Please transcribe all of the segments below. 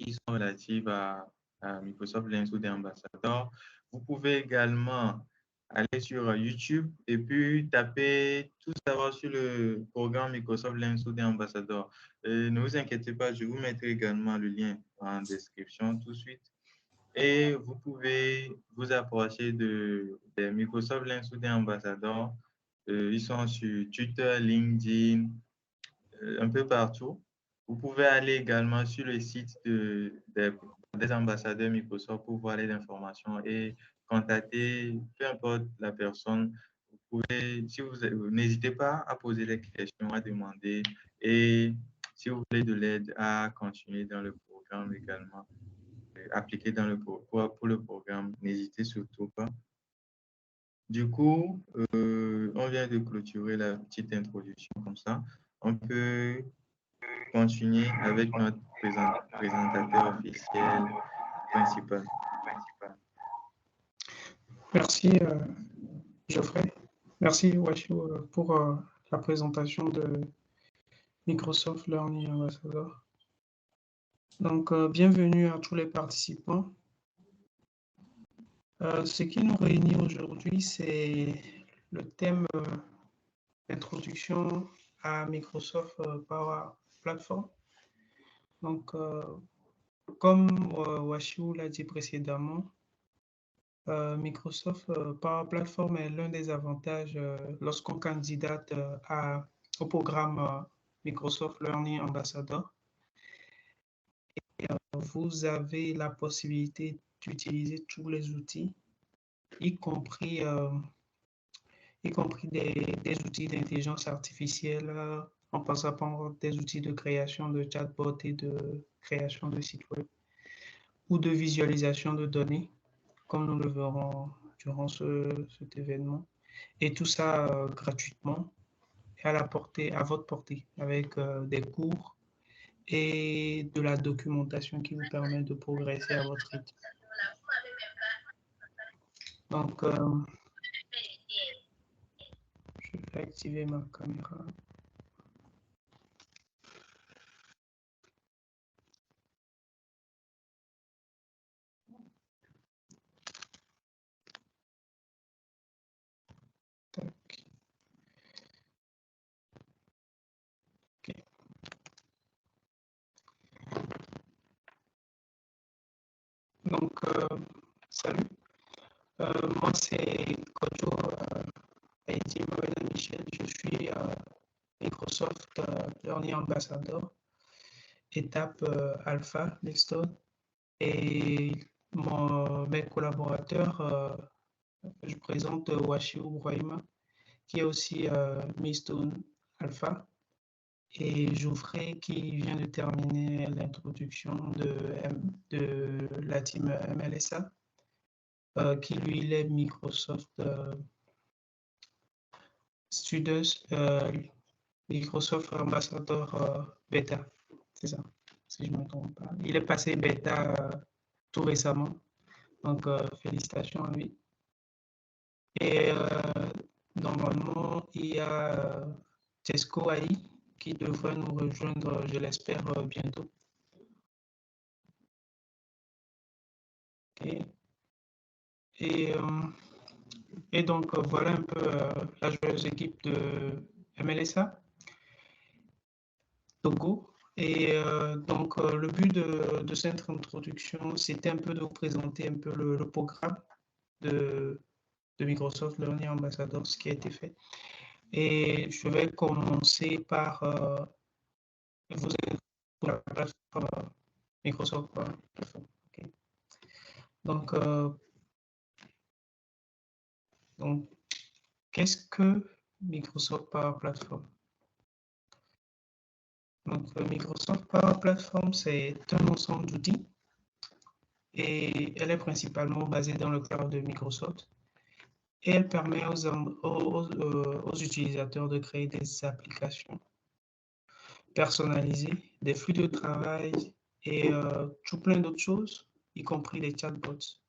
qui sont relatives à Microsoft Lenswood et Ambassador. Vous pouvez également aller sur YouTube et puis taper tout savoir sur le programme Microsoft Lenswood et Ambassador. Ne vous inquiétez pas, je vous mettrai également le lien en description tout de suite. Et vous pouvez vous approcher des Microsoft Lenswood et Ambassador. Ils sont sur Twitter, LinkedIn, un peu partout. Vous pouvez aller également sur le site des ambassadeurs Microsoft pour voir les informations et contacter peu importe la personne. Vous pouvez, si vous n'hésitez pas à poser les questions, à demander et si vous voulez de l'aide à continuer dans le programme également, appliquer dans pour le programme, n'hésitez surtout pas. Du coup, on vient de clôturer la petite introduction comme ça. On peut continuer avec notre présentateur officiel principal. Merci, Geoffrey. Merci, Washiu, pour la présentation de Microsoft Learning Ambassador. Donc, bienvenue à tous les participants. Ce qui nous réunit aujourd'hui, c'est le thème d'introduction à Microsoft Power Platform. Donc, comme Washiu l'a dit précédemment, Microsoft Power Platform est l'un des avantages lorsqu'on candidate au programme Microsoft Learning Ambassador. Et, vous avez la possibilité d'utiliser tous les outils, y compris des outils d'intelligence artificielle, en passant par des outils de création de chatbot et de création de sites web, ou de visualisation de données, comme nous le verrons durant cet événement. Et tout ça gratuitement et à votre portée, avec des cours et de la documentation qui vous permet de progresser à votre rythme. Donc, je vais activer ma caméra. Tac. OK. Donc, salut. Moi, c'est Kojo Haïti Mohamed Michel. Je suis Microsoft Learning Ambassador, étape Alpha, Milestone. Et mes collaborateurs, je présente Washiu Brahima, qui est aussi Milestone Alpha, et Geoffrey qui vient de terminer l'introduction de la team MLSA, qui lui il est Microsoft Students, Microsoft Ambassador Beta, c'est ça, si je ne me trompe pas. Il est passé Beta tout récemment, donc félicitations à lui. Et normalement, il y a Tesco AI qui devrait nous rejoindre, je l'espère, bientôt. Okay. Et donc, voilà un peu la joyeuse équipe de MLSA, Togo. Et donc, le but de cette introduction, c'était un peu de vous présenter un peu le programme de Microsoft Learning Ambassador, ce qui a été fait. Et je vais commencer par vous aider sur la plateforme Microsoft Platform. Okay. Donc, qu'est-ce que Microsoft Power Platform? Donc, Microsoft Power Platform, c'est un ensemble d'outils et elle est principalement basée dans le cloud de Microsoft. Et elle permet aux utilisateurs de créer des applications personnalisées, des flux de travail et tout plein d'autres choses, y compris les chatbots.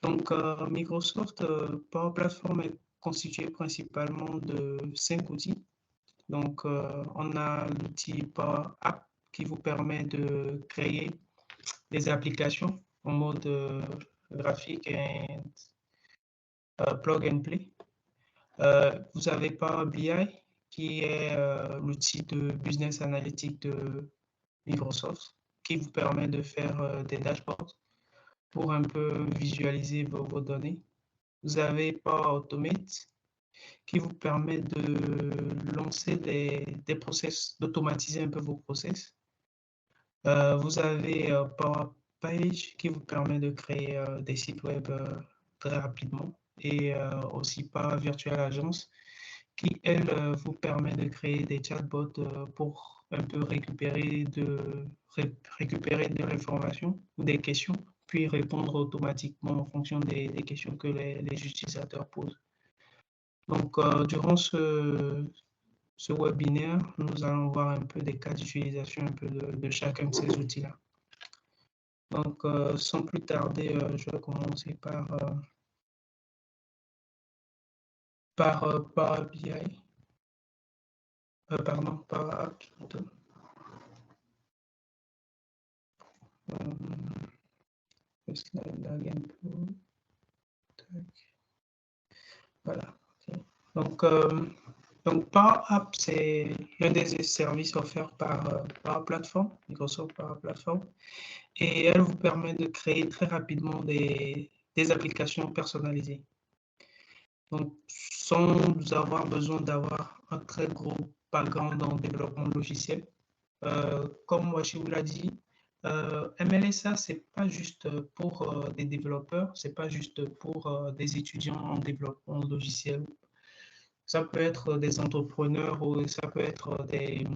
Donc, Microsoft Power Platform est constitué principalement de 5 outils. Donc, on a l'outil Power App qui vous permet de créer des applications en mode graphique et plug and play. Vous avez Power BI, qui est l'outil de business analytique de Microsoft, qui vous permet de faire des dashboards pour un peu visualiser vos données. Vous avez Power Automate, qui vous permet de lancer des process, d'automatiser un peu vos process. Vous avez Power Page, qui vous permet de créer des sites web très rapidement, et aussi Power Virtual Agence, qui, elle, vous permet de créer des chatbots pour un peu récupérer de l'information ou des questions, puis répondre automatiquement en fonction des questions que les utilisateurs posent. Donc, durant ce webinaire, nous allons voir un peu des cas d'utilisation un peu de chacun de ces outils-là. Donc, sans plus tarder, je vais commencer par Power BI. Pardon, Power Apps plutôt. Le slide lag un peu. Tac. Voilà. Okay. Donc Power Apps, c'est l'un des services offerts par Power Platform, Microsoft Power Platform, et elle vous permet de créer très rapidement des applications personnalisées. Donc, sans avoir besoin d'avoir un très gros background en développement logiciel. Comme Washi vous l'a dit, MLSA, ce n'est pas juste pour des développeurs, ce n'est pas juste pour des étudiants en développement logiciel. Ça peut être des entrepreneurs ou ça peut être des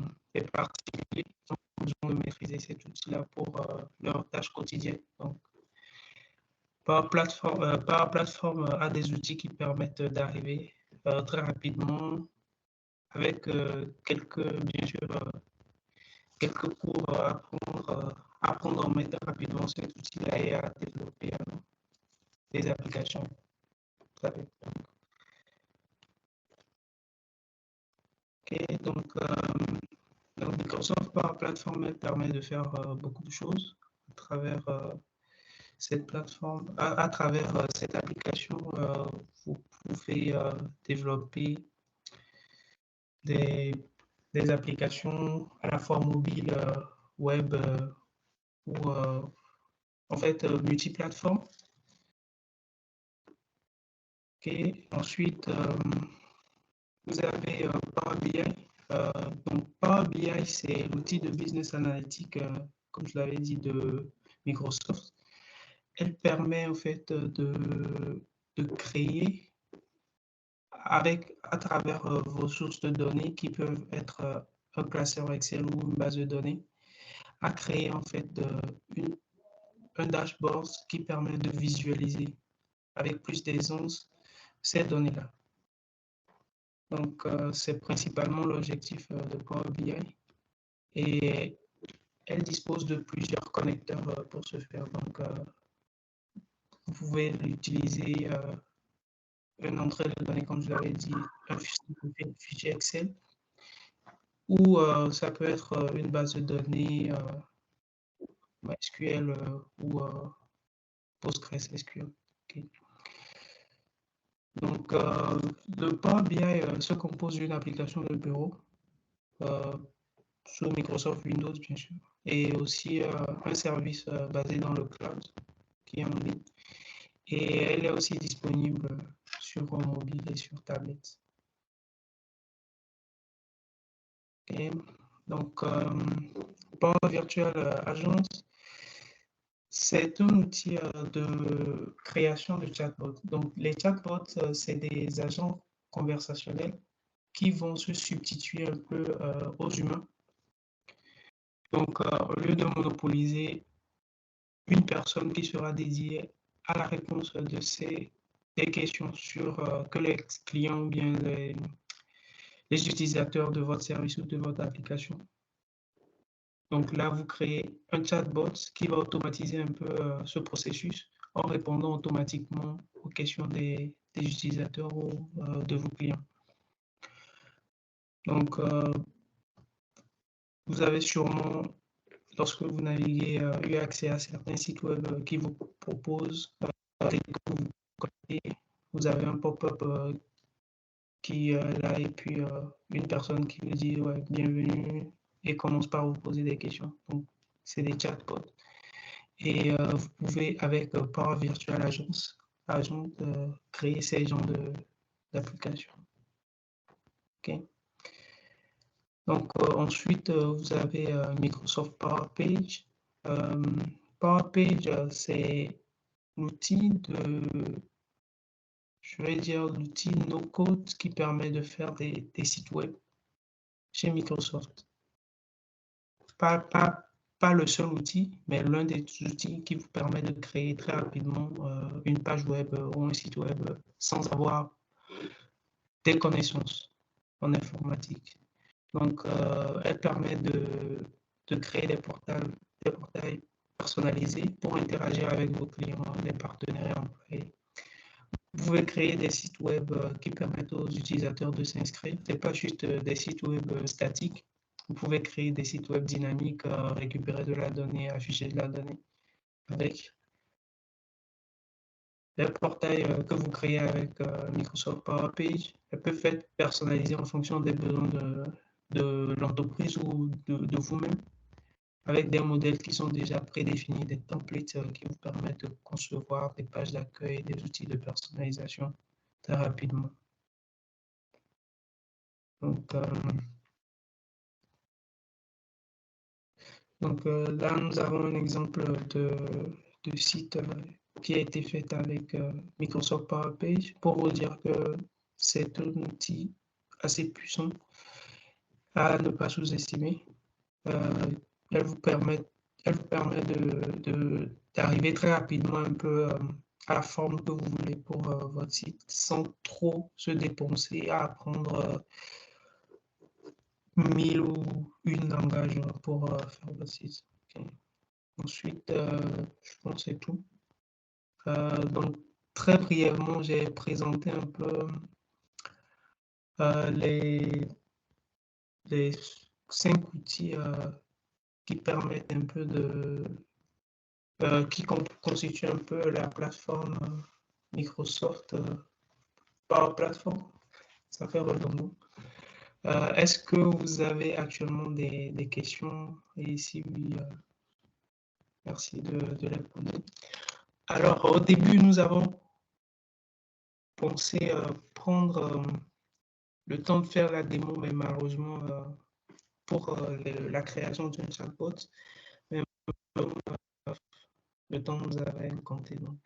particuliers qui ont besoin de maîtriser cet outil-là pour leurs tâches quotidiennes. Donc, Power Platform a des outils qui permettent d'arriver très rapidement avec bien sûr, quelques cours à apprendre à mettre rapidement cet outil-là et à développer des applications. Okay, donc Microsoft Power Platform permet de faire beaucoup de choses à travers cette plateforme, à travers cette application. Vous pouvez développer des applications à la fois mobile, web ou en fait multiplateforme. Okay. Ensuite, vous avez Power BI. Donc Power BI, c'est l'outil de business analytique, comme je l'avais dit, de Microsoft. Elle permet en fait de créer à travers vos sources de données qui peuvent être un classeur Excel ou une base de données, à créer en fait un dashboard qui permet de visualiser avec plus d'aisance ces données-là. Donc, c'est principalement l'objectif de Power BI, et elle dispose de plusieurs connecteurs pour ce faire. Donc, vous pouvez l'utiliser une entrée de données, comme je l'avais dit, un fichier Excel, ou ça peut être une base de données MySQL ou PostgreSQL. Okay. Donc, le Power BI se compose d'une application de bureau sur Microsoft Windows, bien sûr, et aussi un service basé dans le cloud qui est en ligne. Et elle est aussi disponible sur mobile et sur tablette. Okay. Donc, Power Virtual Agence, c'est un outil de création de chatbots. Donc, les chatbots, c'est des agents conversationnels qui vont se substituer un peu aux humains. Donc, au lieu de monopoliser une personne qui sera dédiée à la réponse de des questions que les clients ou bien les utilisateurs de votre service ou de votre application. Donc là, vous créez un chatbot qui va automatiser un peu ce processus en répondant automatiquement aux questions des utilisateurs ou de vos clients. Donc, vous avez sûrement lorsque vous naviguez, eu accès à certains sites web qui vous proposent, dès que vous connectez, vous avez un pop-up qui est là et puis une personne qui vous dit ouais, bienvenue et commence par vous poser des questions. Donc, c'est des chatbots. Et vous pouvez, avec Power Virtual Agent, créer ces genres d'applications. Okay. Donc, ensuite, vous avez Microsoft Power Page. Power Page, c'est l'outil je vais dire, l'outil no-code qui permet de faire des sites web chez Microsoft. Pas le seul outil, mais l'un des outils qui vous permet de créer très rapidement une page web ou un site web sans avoir des connaissances en informatique. Donc, elle permet de créer des portails personnalisés pour interagir avec vos clients, les partenaires et employés. Vous pouvez créer des sites web qui permettent aux utilisateurs de s'inscrire. Ce n'est pas juste des sites web statiques. Vous pouvez créer des sites web dynamiques, récupérer de la donnée, afficher de la donnée avec les portails que vous créez avec Microsoft Power Page. Elles peuvent être personnalisées en fonction des besoins de l'entreprise ou de vous-même, avec des modèles qui sont déjà prédéfinis, des templates qui vous permettent de concevoir des pages d'accueil, des outils de personnalisation très rapidement. Donc là, nous avons un exemple de site qui a été fait avec Microsoft Power Page pour vous dire que c'est un outil assez puissant à ne pas sous-estimer. Elle vous permet d'arriver très rapidement un peu à la forme que vous voulez pour votre site sans trop se dépenser à apprendre 1000 ou une langages pour faire votre site. Okay. Ensuite, je pense que c'est tout. Donc, très brièvement, j'ai présenté un peu les 5 outils qui permettent un peu qui constituent un peu la plateforme Microsoft Power Platform. Ça fait redondant. Est-ce que vous avez actuellement des questions? Et si oui, merci de répondre. Alors, au début, nous avons pensé prendre le temps de faire la démo, mais malheureusement, pour la création d'un chatbot, mais le temps nous avait compté. Donc.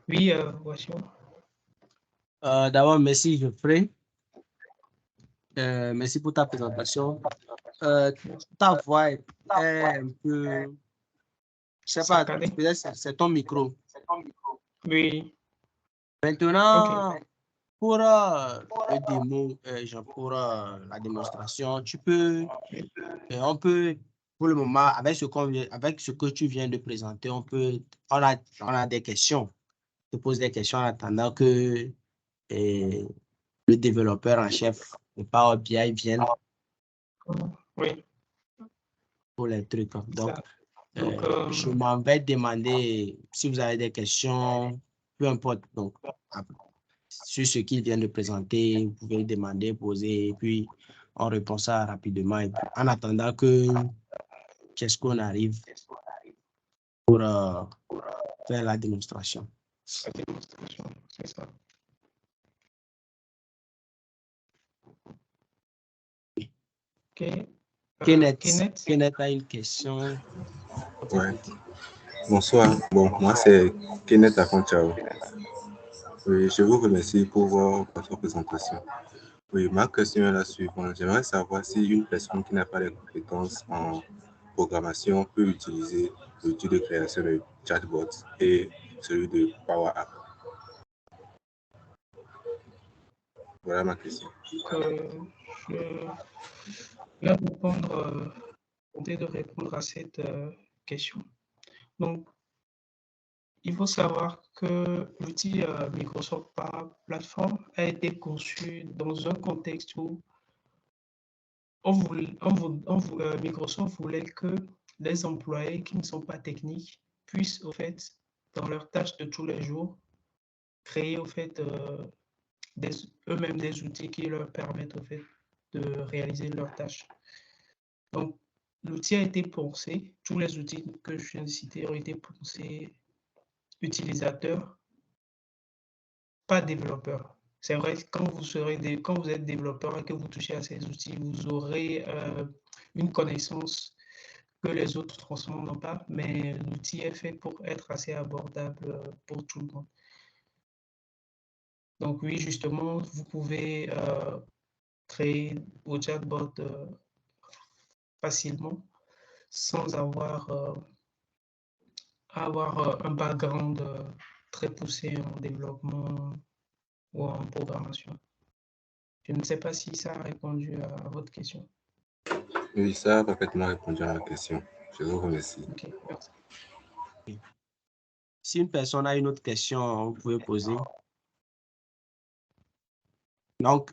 Oui, voici. D'abord, merci Geoffrey. Merci pour ta présentation. Ta voix est un peu... Je ne sais pas, peut-être c'est ton micro. Oui. Maintenant, okay. Pour le démo, pour la démonstration, on peut, pour le moment, avec ce que tu viens de présenter, on a des questions. Je te pose des questions en attendant que le développeur en chef de Power BI vienne oui. pour les trucs. Donc, je m'en vais demander si vous avez des questions, peu importe. Donc, sur ce qu'il vient de présenter, vous pouvez demander, poser, et puis on répond ça rapidement. Et puis, en attendant qu'est-ce qu'on arrive pour faire la démonstration. La démonstration, c'est ça. Ok. Kenneth a une question. Ouais. Bonsoir. Bon, moi c'est Kenneth Afonchao. Oui, je vous remercie pour votre présentation. Oui, ma question est la suivante. J'aimerais savoir si une personne qui n'a pas les compétences en programmation peut utiliser l'outil de création de chatbots et celui de Power App. Voilà ma question. Je vais tenter de répondre à cette question. Donc, il faut savoir que l'outil Microsoft Power Platform a été conçu dans un contexte où Microsoft voulait que les employés qui ne sont pas techniques puissent, au fait, dans leurs tâches de tous les jours, créer, au fait, eux-mêmes des outils qui leur permettent, au fait, de réaliser leurs tâches. Donc, l'outil a été pensé, tous les outils que je viens de citer ont été pensés utilisateurs, pas développeurs. C'est vrai que quand vous êtes développeur et que vous touchez à ces outils, vous aurez une connaissance que les autres franchement n'ont pas, mais l'outil est fait pour être assez abordable pour tout le monde. Donc oui, justement, vous pouvez créer vos chatbots facilement sans avoir un background très poussé en développement ou en programmation. Je ne sais pas si ça a répondu à votre question. Oui, ça a parfaitement répondu à ma question. Je vous remercie. Ok, merci. Si une personne a une autre question, vous pouvez poser. Donc,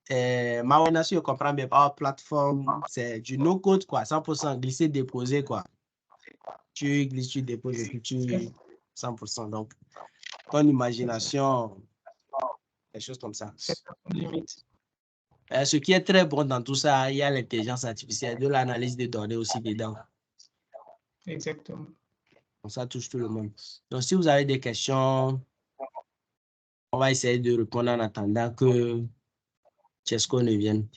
Mawena, si je comprends bien, Power Platform, c'est du no-code, quoi, 100% glisser, déposer, quoi. Tu glisses, tu déposes, et puis tu 100%. Donc, ton imagination, des choses comme ça. Limite. Ce qui est très bon dans tout ça, il y a l'intelligence artificielle, de l'analyse des données aussi dedans. Exactement. Donc, ça touche tout le monde. Donc, si vous avez des questions, on va essayer de répondre en attendant que Chesco ne vienne.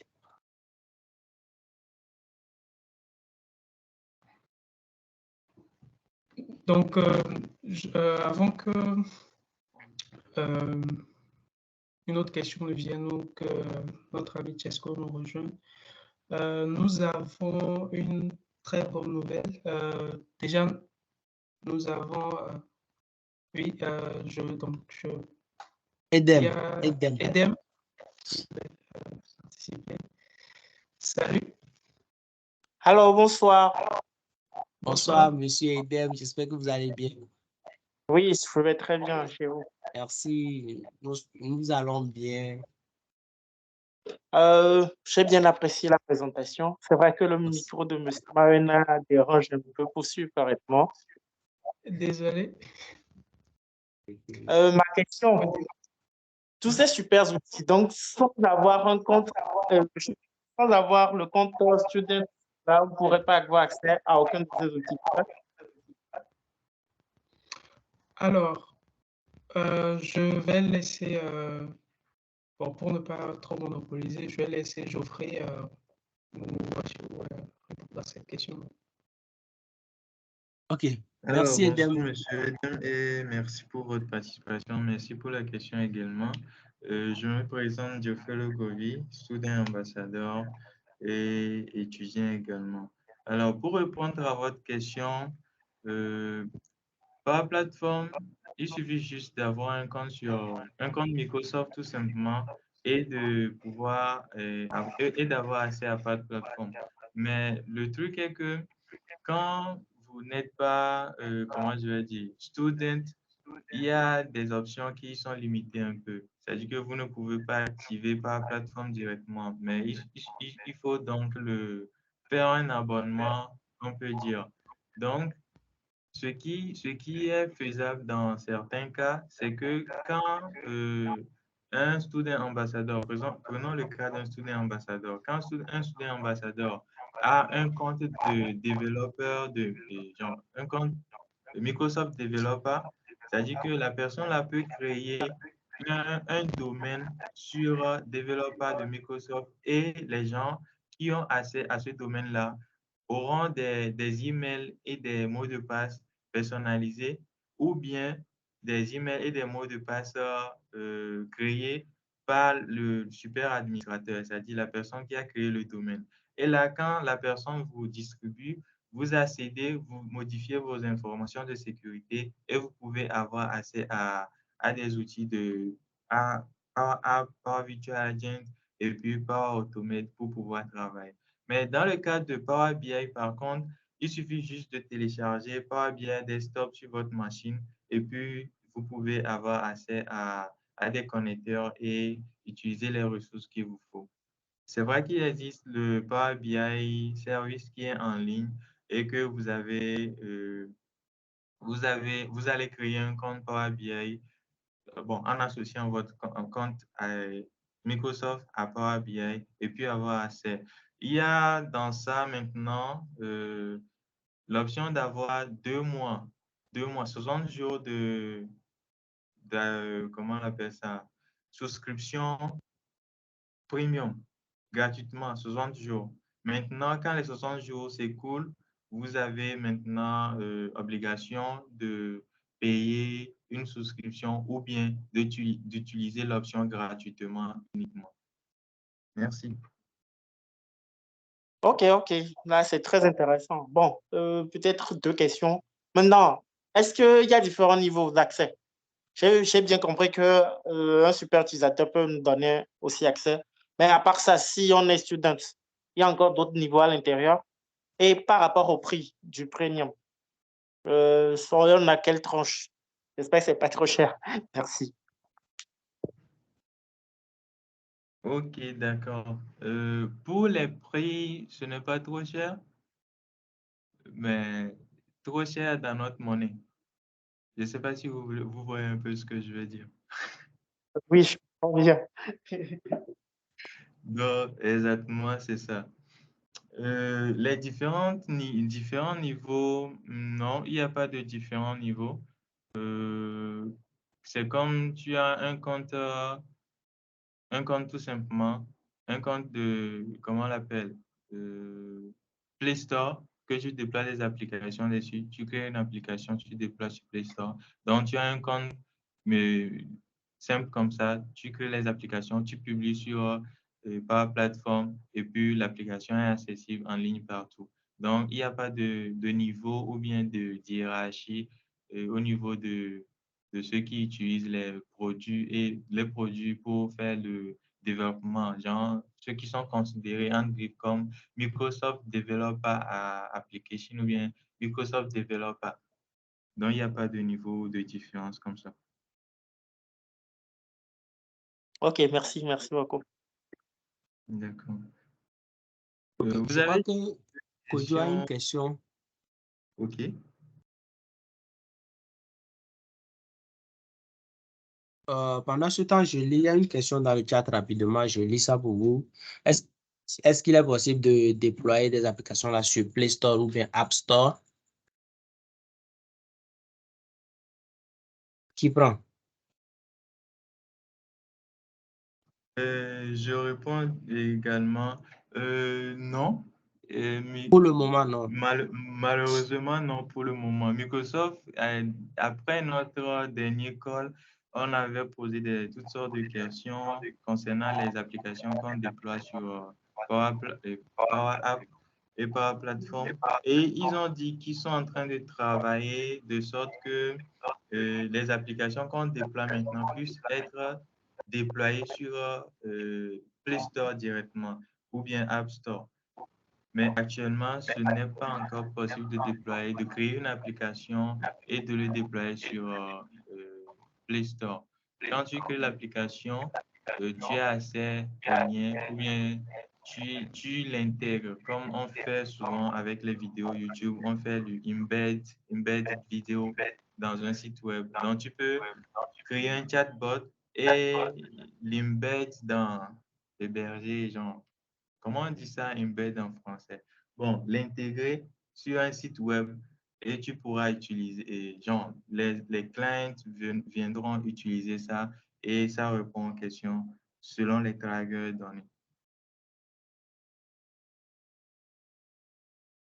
Donc, avant que une autre question ne vienne ou que notre ami Chesco nous rejoigne, nous avons une très bonne nouvelle. Déjà, nous avons, oui, Edem. Edem. Salut. Alors, bonsoir. Bonsoir, monsieur Edem. J'espère que vous allez bien. Oui, je vais très bien chez vous. Merci. Nous allons bien. J'ai bien apprécié la présentation. C'est vrai que le micro de M. Mawena dérange un peu pour suivre correctement. Désolé. Ma question, tous ces super outils, donc sans avoir un compte, sans avoir le compte student, là, vous ne pourrez pas avoir accès à aucun de ces outils. Alors, je vais laisser, bon, pour ne pas trop monopoliser, je vais laisser Geoffrey répondre à cette question. OK. Alors, Merci, Edem. bonjour, monsieur Edem, et merci pour votre participation. Merci pour la question également. Je me présente, Geoffrey Legovi, student ambassadeur et étudiant également. Alors, pour répondre à votre question, par plateforme, il suffit juste d'avoir un compte Microsoft tout simplement et de pouvoir et d'avoir accès à Power Platform. Mais le truc est que quand vous n'êtes pas, comment je vais dire, student, il y a des options qui sont limitées un peu. C'est-à-dire que vous ne pouvez pas activer par plateforme directement, mais il faut donc faire un abonnement, on peut dire. Donc, ce qui est faisable dans certains cas, c'est que quand un student ambassadeur, prenons le cas d'un student ambassadeur, quand un student ambassadeur a un compte de développeur, genre un compte de Microsoft Developer, c'est-à-dire que la personne là peut créer un domaine sur Developer de Microsoft et les gens qui ont accès à ce domaine-là auront des emails et des mots de passe personnalisés ou bien des emails et des mots de passe créés par le super administrateur, c'est-à-dire la personne qui a créé le domaine. Et là, quand la personne vous distribue, vous accédez, vous modifiez vos informations de sécurité et vous pouvez avoir accès à des outils à Power Virtual Agent et puis Power Automate pour pouvoir travailler. Mais dans le cas de Power BI, par contre, il suffit juste de télécharger Power BI Desktop sur votre machine et puis vous pouvez avoir accès à des connecteurs et utiliser les ressources qu'il vous faut. C'est vrai qu'il existe le Power BI service qui est en ligne et que vous allez créer un compte Power BI, bon, en associant votre compte à Microsoft à Power BI et puis avoir accès. Il y a dans ça maintenant l'option d'avoir 2 mois, 60 jours comment on appelle ça, souscription premium, gratuitement, 60 jours. Maintenant, quand les 60 jours s'écoulent, vous avez maintenant obligation de payer une souscription ou bien d'utiliser l'option gratuitement uniquement. Merci. Ok, là c'est très intéressant. Bon, peut-être 2 questions. Maintenant, est-ce qu'il y a différents niveaux d'accès? J'ai bien compris qu'un super utilisateur peut nous donner aussi accès. Mais à part ça, si on est student, il y a encore d'autres niveaux à l'intérieur. Et par rapport au prix du premium, on a quelle tranche? J'espère que ce n'est pas trop cher. Merci. Ok, d'accord. Pour les prix, ce n'est pas trop cher, mais trop cher dans notre monnaie. Je ne sais pas si vous voyez un peu ce que je veux dire. Oui, je comprends bien. Donc, exactement, c'est ça. Les différents niveaux, non, il n'y a pas de différents niveaux. C'est comme tu as un compte tout simplement, un compte de, comment on l'appelle, Play Store, que tu déploies des applications dessus. Tu crées une application, tu déploies sur Play Store. Donc, tu as un compte mais simple comme ça. Tu crées les applications, tu publies sur par plateforme et puis l'application est accessible en ligne partout. Donc, il n'y a pas de niveau ou bien de hiérarchie au niveau de ceux qui utilisent les produits pour faire le développement, genre ceux qui sont considérés en gris comme Microsoft Developer Application ou bien Microsoft Developer. Donc, il n'y a pas de niveau de différence comme ça. Ok, merci beaucoup. D'accord. Je crois que Kojo a une question. Ok. Pendant ce temps, je lis une question dans le chat rapidement. Je lis ça pour vous. Est-ce qu'il est possible de déployer des applications là sur Play Store ou bien App Store? Qui prend? Je réponds également non. Pour le moment, non. Malheureusement, non pour le moment. Microsoft, après notre dernier call, on avait posé toutes sortes de questions concernant les applications qu'on déploie sur Power App et Power Platform. Et ils ont dit qu'ils sont en train de travailler de sorte que les applications qu'on déploie maintenant puissent être déployées sur Play Store directement ou bien App Store. Mais actuellement, ce n'est pas encore possible de déployer, de créer une application et de le déployer sur Play Store. Quand tu crées l'application, tu as accès au lien ou bien tu l'intègres comme on fait souvent avec les vidéos YouTube, on fait du embed vidéo dans un site web. Donc, tu peux créer un chatbot et l'embed dans l'héberger, genre. Comment on dit ça, embed en français? Bon, l'intégrer sur un site web et tu pourras utiliser, et genre, les clients viendront utiliser ça et ça répond aux questions selon les tags donnés.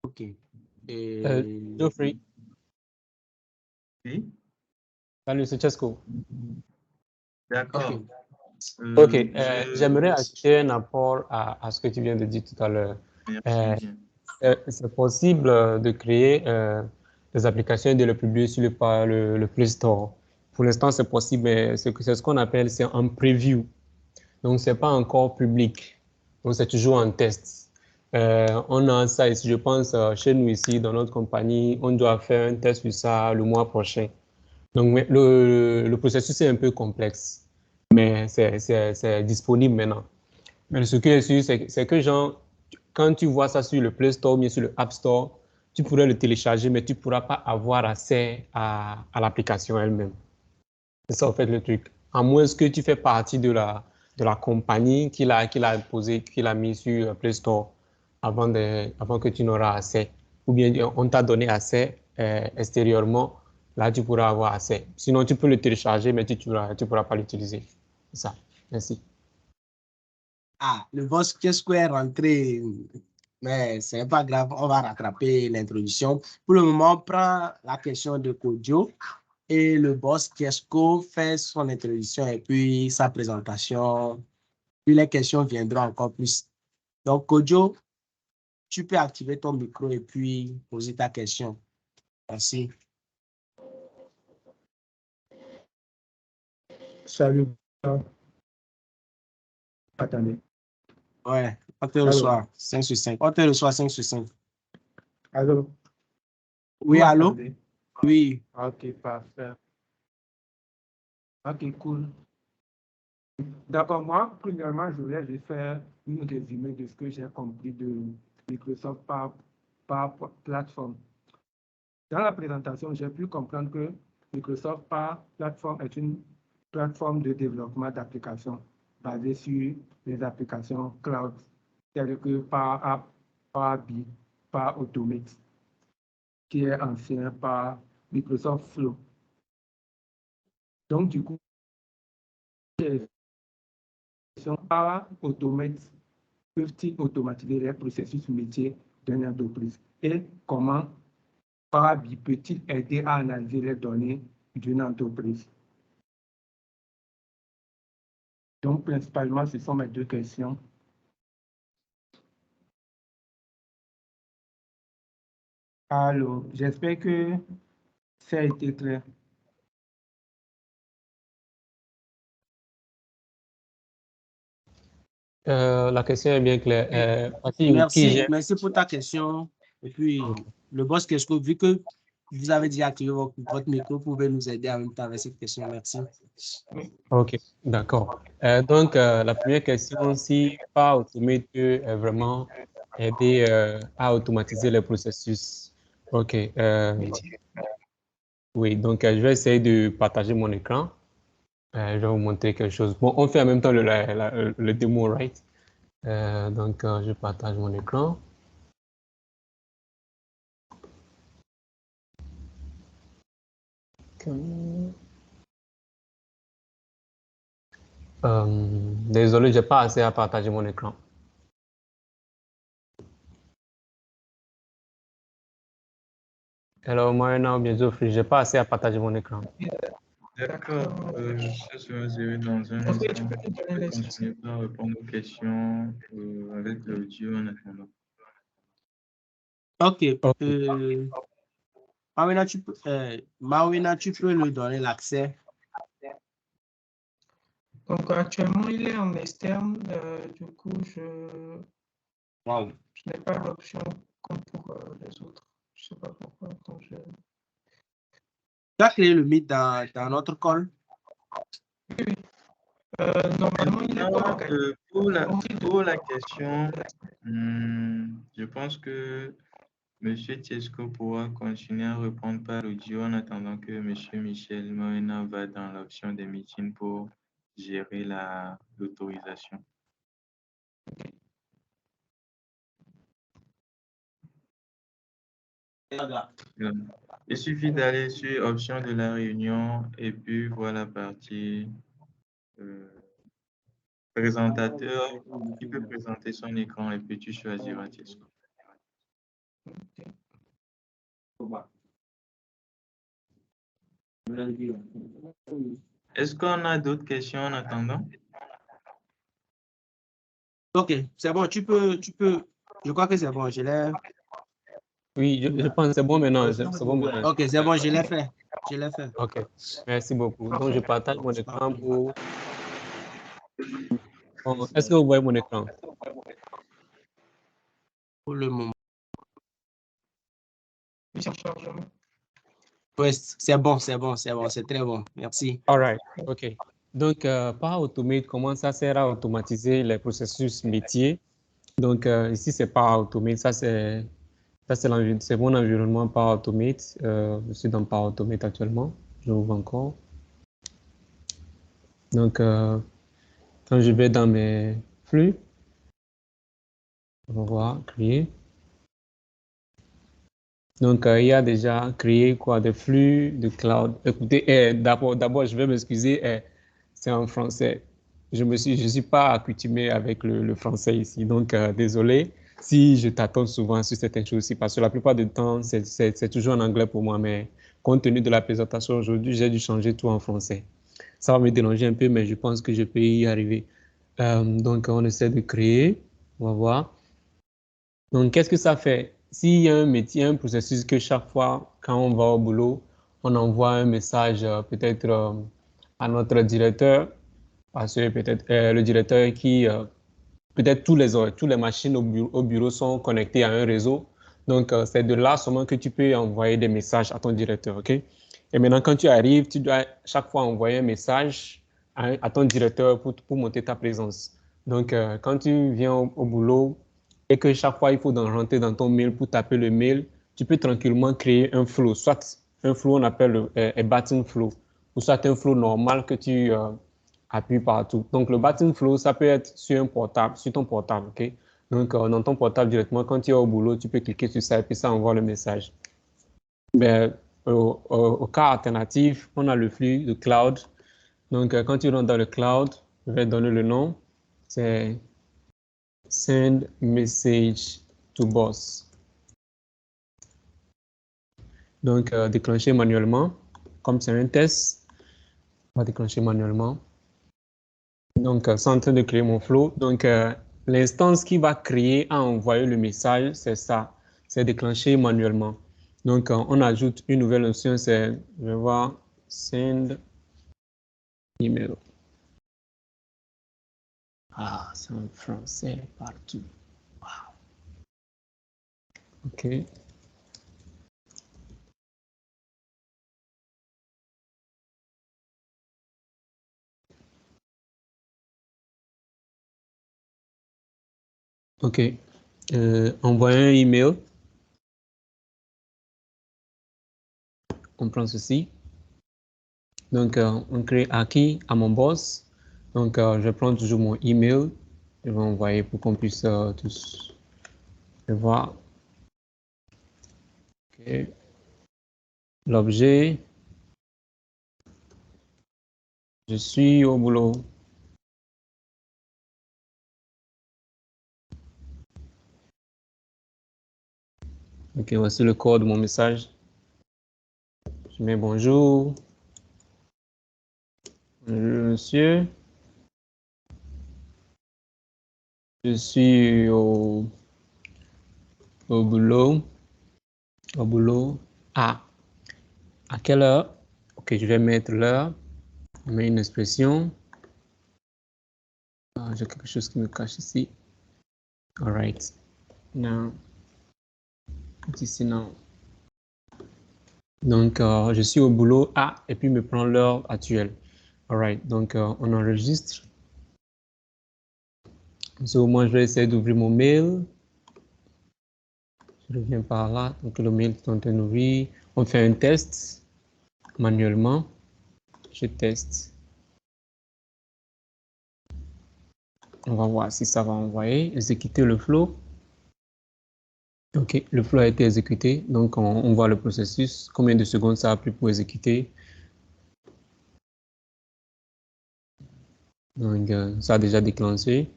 OK. Geoffrey. Oui? Salut, c'est Chesco. D'accord. OK. J'aimerais ajouter un apport à ce que tu viens de dire tout à l'heure. Merci bien. C'est possible de créer des applications et de les publier sur le Play Store. Pour l'instant, c'est possible, mais c'est ce qu'on appelle un preview. Donc, ce n'est pas encore public. Donc, c'est toujours un test. On a ça ici, je pense, chez nous ici, dans notre compagnie, on doit faire un test sur ça le mois prochain. Donc, le processus est un peu complexe, mais c'est disponible maintenant. Mais ce qui est sûr, c'est que, genre, quand tu vois ça sur le Play Store ou bien sur le App Store, tu pourrais le télécharger, mais tu ne pourras pas avoir accès à l'application elle-même. C'est ça, en fait, le truc. À moins que tu fais partie de la compagnie qui l'a mis sur Play Store avant que tu n'auras accès. Ou bien on t'a donné accès extérieurement, là tu pourras avoir accès. Sinon, tu peux le télécharger, mais tu ne pourras pas l'utiliser. C'est ça. Merci. Ah, le boss Kiosco est rentré, mais ce n'est pas grave, on va rattraper l'introduction. Pour le moment, on prend la question de Kojo et le boss Kiosco fait son introduction et puis sa présentation. Puis les questions viendront encore plus. Donc, Kojo, tu peux activer ton micro et puis poser ta question. Merci. Salut. Attendez. Ouais, on te reçoit 5 sur 5. On te reçoit 5 sur 5. Allô? Oui, allô? Oui. Ok, parfait. Ok, cool. D'accord, moi, premièrement, je voulais juste faire une résumé de ce que j'ai compris de Microsoft par plateforme. Dans la présentation, j'ai pu comprendre que Microsoft par plateforme est une plateforme de développement d'applications basée sur les applications cloud, telles que Power App, Power BI, Power Automate, qui est ancien par Microsoft Flow. Donc, du coup, Power Automate peuvent-ils automatiser les processus métiers d'une entreprise? Et comment Power BI peut-il aider à analyser les données d'une entreprise? Donc, principalement, ce sont mes deux questions. Alors, j'espère que ça a été clair. La question est bien claire. Merci pour ta question. Et puis, le boss Kiosco, vu que vous avez déjà activé votre micro, vous pouvez nous aider en même temps avec cette question. Merci. OK, d'accord. Donc, la première question, si Power Automate peut vraiment aider à automatiser les processus. OK. Oui, donc je vais essayer de partager mon écran. Je vais vous montrer quelque chose. Bon, on fait en même temps le démo, right? Donc, je partage mon écran. Désolé, je n'ai pas assez à partager mon écran. Alors, moi, non, bien sûr, je n'ai pas assez à partager mon écran. D'accord, je serai dans un instant. Je vais continuer à répondre aux questions avec l'audio en attendant. OK. Mawina, tu peux lui donner l'accès. Donc, actuellement, il est en externe. Du coup, je n'ai pas d'option comme pour les autres. Je ne sais pas pourquoi. Donc, tu as créé le Meet dans notre call? Oui. Normalement, il est pas pour la question, je pense que M. Tiesco pourra continuer à répondre par l'audio en attendant que M. Michel Morena va dans l'option des meetings pour gérer l'autorisation. Il suffit d'aller sur option de la réunion et puis voir la partie présentateur qui peut présenter son écran et puis tu choisiras Tiesco. Est-ce qu'on a d'autres questions en attendant? OK, c'est bon, tu peux, je crois que c'est bon, je l'ai. Oui, je pense que c'est bon maintenant. C'est bon maintenant. OK, c'est bon, je l'ai fait. OK, merci beaucoup. Donc, je partage mon écran pour... Est-ce que vous voyez mon écran? Pour le moment. Oui, c'est bon, c'est très bon. Merci. All right, OK. Donc, Power Automate, comment ça sert à automatiser les processus métiers? Donc, ici, c'est Power Automate. Ça, c'est Ça, c'est mon environnement Power Automate. Je suis dans Power Automate actuellement. J'ouvre encore. Donc, quand je vais dans mes flux, on va voir, créer. Donc, il y a déjà créé quoi, des flux de cloud. Écoutez, d'abord, je vais m'excuser, c'est en français. Je suis pas accoutumé avec le français ici, donc désolé si je t'attends souvent sur certaines choses aussi, parce que la plupart du temps, c'est toujours en anglais pour moi, mais compte tenu de la présentation aujourd'hui, j'ai dû changer tout en français. Ça va me déranger un peu, mais je pense que je peux y arriver. Donc, on essaie de créer, on va voir. Donc, qu'est-ce que ça fait? S'il y a un métier, un processus que chaque fois, quand on va au boulot, on envoie un message peut-être à notre directeur, parce que peut-être le directeur qui, peut-être tous les machines au bureau sont connectées à un réseau. Donc, c'est de là seulement que tu peux envoyer des messages à ton directeur, OK? Et maintenant, quand tu arrives, tu dois chaque fois envoyer un message à ton directeur pour monter ta présence. Donc, quand tu viens au boulot et que chaque fois, il faut rentrer dans ton mail pour taper le mail, tu peux tranquillement créer un flow, soit un flow on appelle un button flow, ou soit un flow normal que tu appuies partout. Donc, le button flow, ça peut être sur un portable, sur ton portable, OK? Donc, dans ton portable directement, quand tu es au boulot, tu peux cliquer sur ça et puis ça envoie le message. Mais au cas alternatif, on a le flux de cloud. Donc, quand tu rentres dans le cloud, je vais donner le nom, c'est Send Message to Boss. Donc, déclencher manuellement. Comme c'est un test, on va déclencher manuellement. Donc, c'est en train de créer mon flow. Donc, l'instance qui va créer à envoyer le message, c'est ça. C'est déclenché manuellement. Donc, on ajoute une nouvelle option, c'est, je vais voir, Send Email. Ah, c'est en français partout. Wow. OK. OK. Envoyer un email. On prend ceci. Donc, on crée à qui? À mon boss. Donc, je prends toujours mon email. Je vais envoyer pour qu'on puisse tous le voir. OK. L'objet. Je suis au boulot. OK, voici le code de mon message. Je mets bonjour. Bonjour, monsieur. Je suis au boulot. Au boulot. À quelle heure? OK, je vais mettre l'heure. Je mets une expression. J'ai quelque chose qui me cache ici. All right. Now. Ici, non. Donc, je suis au boulot à et puis me prend l'heure actuelle. All right. Donc, on enregistre. So, moi, je vais essayer d'ouvrir mon mail. Je reviens par là. Donc, le mail est en train d'ouvrir. On fait un test manuellement. Je teste. On va voir si ça va envoyer. Exécuter le flow. OK, le flow a été exécuté. Donc, on voit le processus. Combien de secondes ça a pris pour exécuter? Donc, ça a déjà déclenché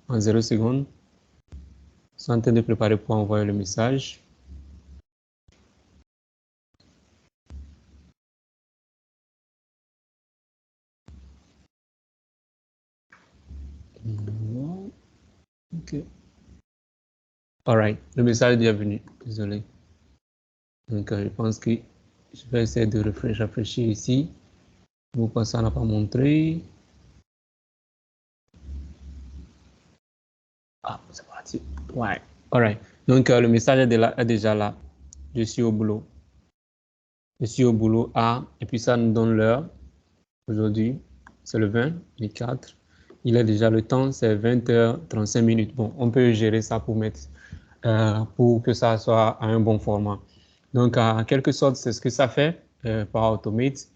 en 0 secondes. Je suis en train de préparer pour envoyer le message. OK. All right. Le message est déjà venu. Désolé. Donc, je pense que je vais essayer de rafraîchir ici. Pourquoi ça n'a pas montré? Ah, c'est parti. Ouais. All right. Donc, le message est déjà là. Je suis au boulot. Je suis au boulot à, et puis ça nous donne l'heure. Aujourd'hui, c'est le 20, le 4. Il est déjà le temps, c'est 20h35 minutes. Bon, on peut gérer ça pour mettre pour que ça soit à un bon format. Donc, en quelque sorte, c'est ce que ça fait par Automate.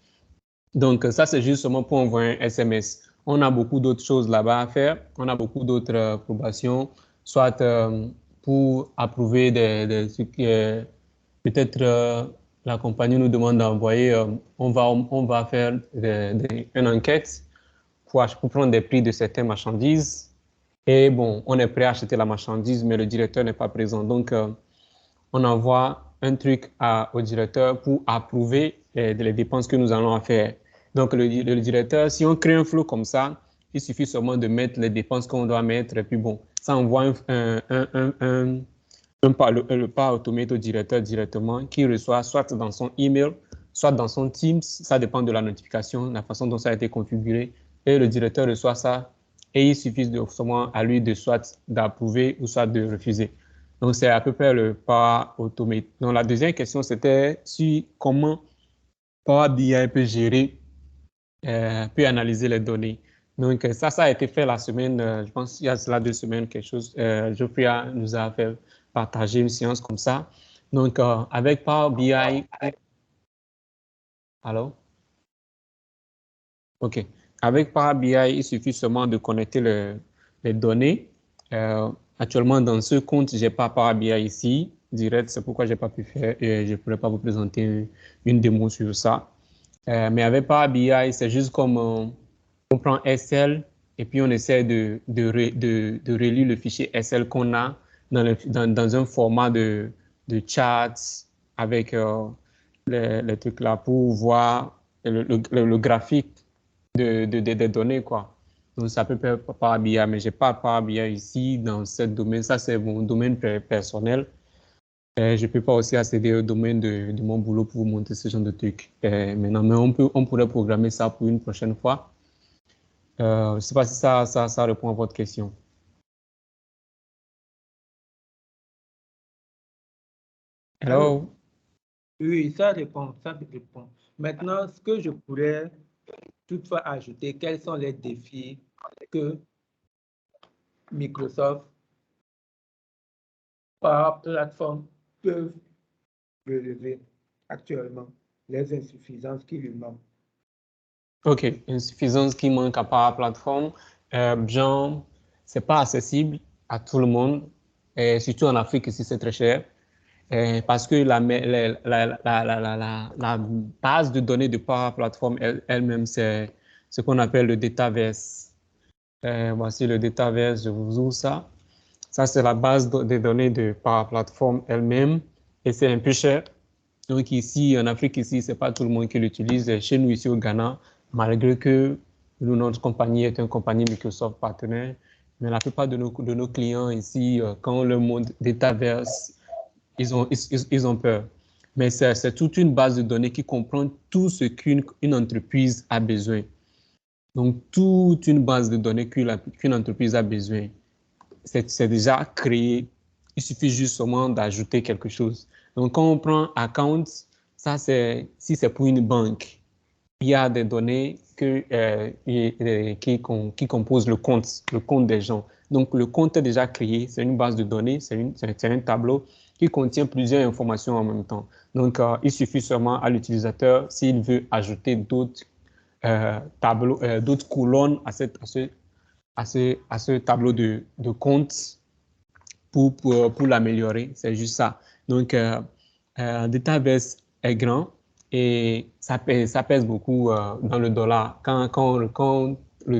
Donc, ça, c'est justement pour envoyer un SMS. On a beaucoup d'autres choses là-bas à faire. On a beaucoup d'autres approbations, soit pour approuver des trucs. Peut-être la compagnie nous demande d'envoyer, on va faire une enquête pour prendre des prix de certaines marchandises. Et bon, on est prêt à acheter la marchandise, mais le directeur n'est pas présent. Donc, on envoie un truc au directeur pour approuver les dépenses que nous allons faire. Donc, le directeur, si on crée un flow comme ça, il suffit seulement de mettre les dépenses qu'on doit mettre. Et puis bon, ça envoie le pas automate au directeur directement, qui reçoit soit dans son email, soit dans son Teams. Ça dépend de la notification, la façon dont ça a été configuré. Et le directeur reçoit ça. Et il suffit seulement à lui de soit d'approuver ou soit de refuser. Donc, c'est à peu près le Power Automate. Donc, la deuxième question, c'était comment Power BI peut gérer, peut analyser les données. Donc, ça a été fait la semaine, je pense il y a cela 2 semaines, quelque chose. Geoffrey nous a fait partager une séance comme ça. Donc, avec Power BI... Allô? OK. Avec Power BI, il suffit seulement de connecter les données. Actuellement, dans ce compte, je n'ai pas Power BI ici, direct, c'est pourquoi je n'ai pas pu faire et je ne pourrais pas vous présenter une démo sur ça. Mais avec Power BI, c'est juste comme on prend Excel et puis on essaie de relire le fichier Excel qu'on a dans un format de chat avec les trucs là pour voir le graphique des données, quoi. Donc, ça peut être Power BI, mais je n'ai pas Power BI ici dans ce domaine. Ça, c'est mon domaine personnel. Je ne peux pas aussi accéder au domaine de mon boulot pour vous montrer ce genre de trucs. Maintenant, mais on pourrait programmer ça pour une prochaine fois. Je ne sais pas si ça répond à votre question. Hello? Oui, ça répond, ça répond. Maintenant, ce que je pourrais toutefois ajouter, quels sont les défis que Microsoft, par plateforme, peuvent relever actuellement, les insuffisances qui lui manquent? OK, insuffisance qui manque à Power Platform. Genre, ce n'est pas accessible à tout le monde, et surtout en Afrique, ici, c'est très cher. Parce que la base de données de Power Platform elle-même, c'est ce qu'on appelle le Dataverse. Voici le Dataverse, je vous ouvre ça. Ça, c'est la base des données de Power Platform elle-même et c'est un peu cher. Donc ici, en Afrique, ici, ce n'est pas tout le monde qui l'utilise. Chez nous, ici au Ghana, malgré que notre compagnie est une compagnie Microsoft partenaire, mais la plupart de nos clients ici, quand le monde Dataverse, ils ont peur. Mais c'est toute une base de données qui comprend tout ce qu'une entreprise a besoin. Donc, toute une base de données qu'une entreprise a besoin, c'est déjà créé. Il suffit justement d'ajouter quelque chose. Donc, quand on prend account, ça si c'est pour une banque, il y a des données qui composent le compte des gens. Donc, le compte est déjà créé, c'est une base de données, c'est un tableau qui contient plusieurs informations en même temps. Donc, il suffit seulement à l'utilisateur, s'il veut ajouter d'autres tableaux, d'autres colonnes à ce tableau de compte pour l'améliorer. C'est juste ça. Donc, Dataverse est grand et ça pèse beaucoup dans le dollar. Quand on le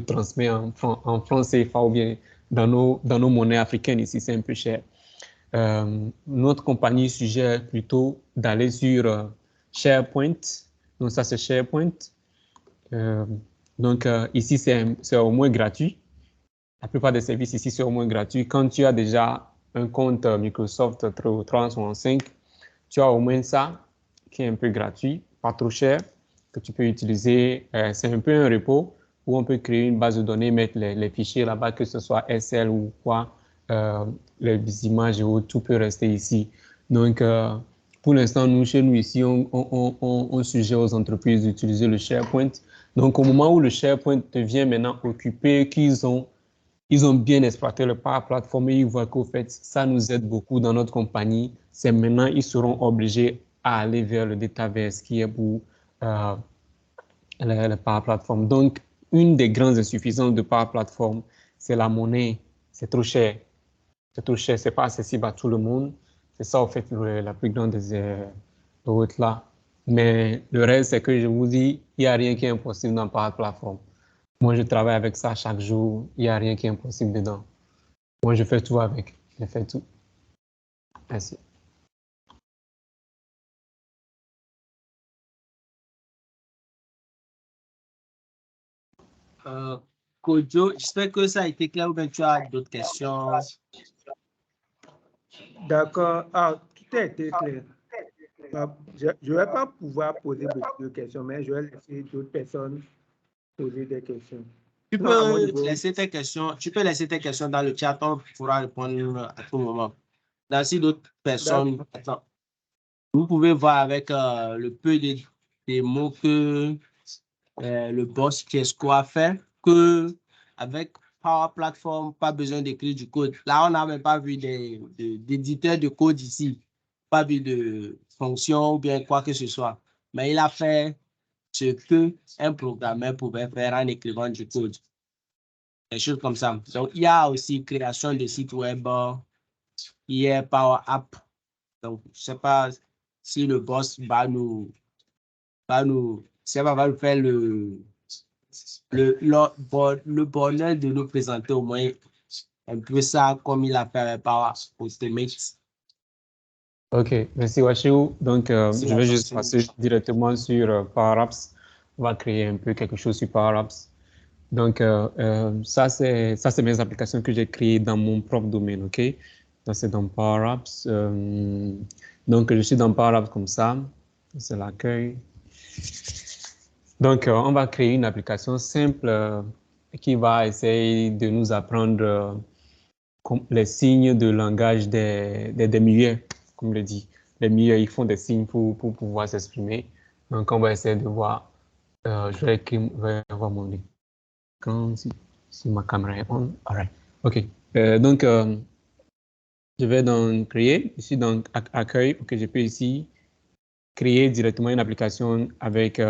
transmet en francs CFA ou bien dans nos monnaies africaines ici, c'est un peu cher. Notre compagnie suggère plutôt d'aller sur SharePoint. Donc, ça, c'est SharePoint. Donc, ici, c'est au moins gratuit. La plupart des services ici, c'est au moins gratuit. Quand tu as déjà un compte Microsoft 365, tu as au moins ça, qui est un peu gratuit, pas trop cher, que tu peux utiliser. C'est un peu un repo où on peut créer une base de données, mettre les fichiers là-bas, que ce soit Excel ou quoi, les images et autres, tout peut rester ici. Donc, pour l'instant, chez nous ici, on suggère aux entreprises d'utiliser le SharePoint. Donc, au moment où le SharePoint devient maintenant occupé, qu'ils ont ils ont bien exploité le Power Platform et ils voient qu'au fait, ça nous aide beaucoup dans notre compagnie. C'est maintenant, ils seront obligés à aller vers le Dataverse qui est pour le Power Platform. Donc, une des grandes insuffisances de Power Platform, c'est la monnaie. C'est trop cher. C'est trop cher, c'est pas accessible à tout le monde. C'est ça, en fait, la plus grande des routes là. Mais le reste, c'est que je vous dis, il n'y a rien qui est impossible dans Power Platform. Moi, je travaille avec ça chaque jour. Il n'y a rien qui est impossible dedans. Moi, je fais tout avec. Je fais tout. Merci. Kojo, j'espère que ça a été clair ou bien tu as d'autres questions. D'accord. Ah, tout a été clair. Je ne vais pas pouvoir poser beaucoup de questions, mais je vais laisser d'autres personnes poser des questions. Tu peux laisser tes questions dans le chat, on pourra répondre à tout moment. Dans si d'autres personnes, attends, vous pouvez voir avec le peu de mots que le boss Chesco a fait, que avec Power Platform, pas besoin d'écrire du code. Là, on n'a même pas vu d'éditeur de code ici, pas vu de fonction ou bien quoi que ce soit. Mais il a fait ce qu'un programmeur pouvait faire en écrivant du code. Des choses comme ça. Donc, il y a aussi création de sites web, il y a Power App. Donc, je ne sais pas si le boss va nous faire le bonheur de nous présenter au moins un peu ça comme il a fait avec Power Automate. OK, merci Washiu. Donc, je vais juste passer directement sur Power Apps. On va créer un peu quelque chose sur Power Apps. Donc, ça, c'est mes applications que j'ai créées dans mon propre domaine, OK? Ça, c'est dans Power Apps. Donc, je suis dans Power Apps comme ça. C'est l'accueil. Donc, on va créer une application simple qui va essayer de nous apprendre les signes de langage des muets, comme le dit. Les muets, ils font des signes pour pouvoir s'exprimer. Donc, on va essayer de voir. Je vais voir mon écran si ma caméra est on. All right. OK. Donc, je vais dans Créer. Ici, dans Accueil. OK, je peux ici créer directement une application avec,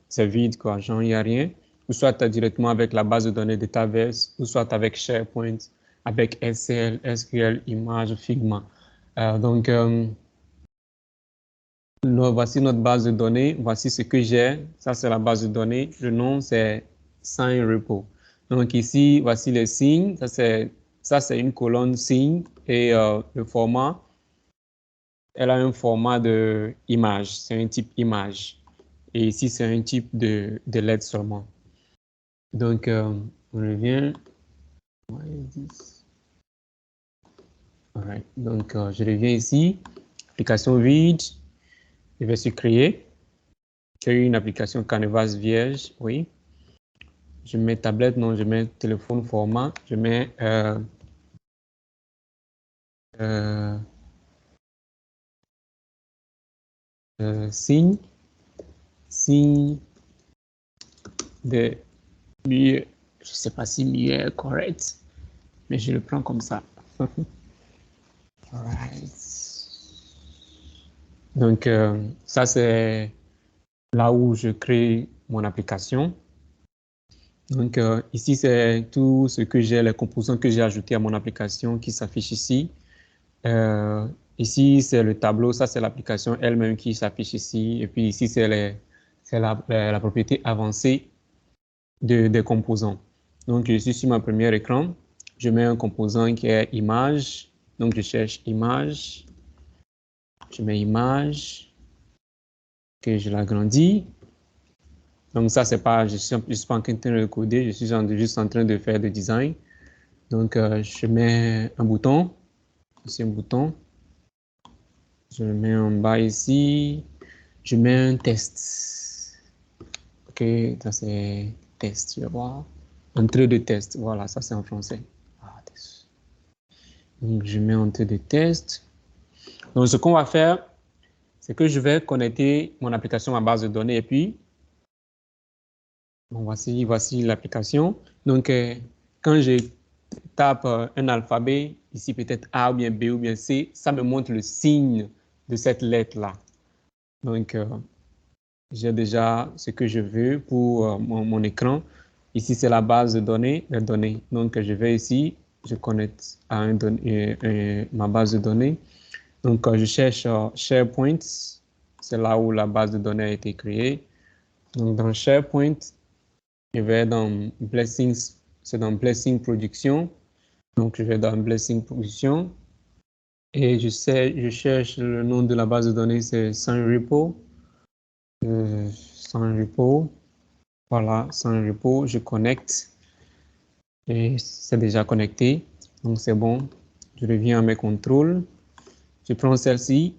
c'est vide, quoi, genre, il n'y a rien. Ou soit directement avec la base de données Dataverse, ou soit avec SharePoint, avec Excel, SQL, Image, Figma. Donc, voici notre base de données. Voici ce que j'ai. Ça, c'est la base de données. Le nom, c'est Sign Repo. Donc, ici, voici les signes. Ça, c'est une colonne signe. Et le format, elle a un format de image. C'est un type image. Et ici, c'est un type de lettre seulement. Donc, on revient. Alright. Donc, je reviens ici. Application vide. Je vais sur créer. Créer une application Canvas vierge. Oui. Je mets tablette. Non, je mets téléphone format. Je mets signe de mieux. Je ne sais pas si mieux est correct, mais je le prends comme ça. Alright. Donc, ça, c'est là où je crée mon application. Donc, ici, c'est tout ce que j'ai, les composants que j'ai ajoutés à mon application qui s'affichent ici. Ici, c'est le tableau. Ça, c'est l'application elle-même qui s'affiche ici. Et puis ici, c'est la propriété avancée des composants. Donc, je suis sur mon premier écran. Je mets un composant qui est image. Donc, je cherche image. Je mets image. OK, je l'agrandis. Donc, ça, c'est pas, je suis pas en train de coder. Je suis juste en train de faire du design. Donc, je mets un bouton. Ici, un bouton. Je le mets en bas ici. Je mets un test. OK, ça c'est test, je vais voir. Entrée de test, voilà, ça c'est en français. Donc, je mets entrée de test. Donc, ce qu'on va faire, c'est que je vais connecter mon application à ma base de données et puis, bon, voici l'application. Donc, quand j'ai tape un alphabet, ici peut-être A ou bien B ou bien C, ça me montre le signe de cette lettre-là. Donc, j'ai déjà ce que je veux pour mon écran. Ici, c'est la base de données, les données. Donc, je vais ici, je connecte à ma base de données. Donc, je cherche SharePoint, c'est là où la base de données a été créée. Donc, dans SharePoint, je vais dans Blessings, c'est dans Blessing Production. Donc, je vais dans Blessing Production et je cherche le nom de la base de données, c'est SunRepo. SunRepo. Voilà, SunRepo, je connecte et c'est déjà connecté. Donc, c'est bon. Je reviens à mes contrôles. Je prends celle-ci.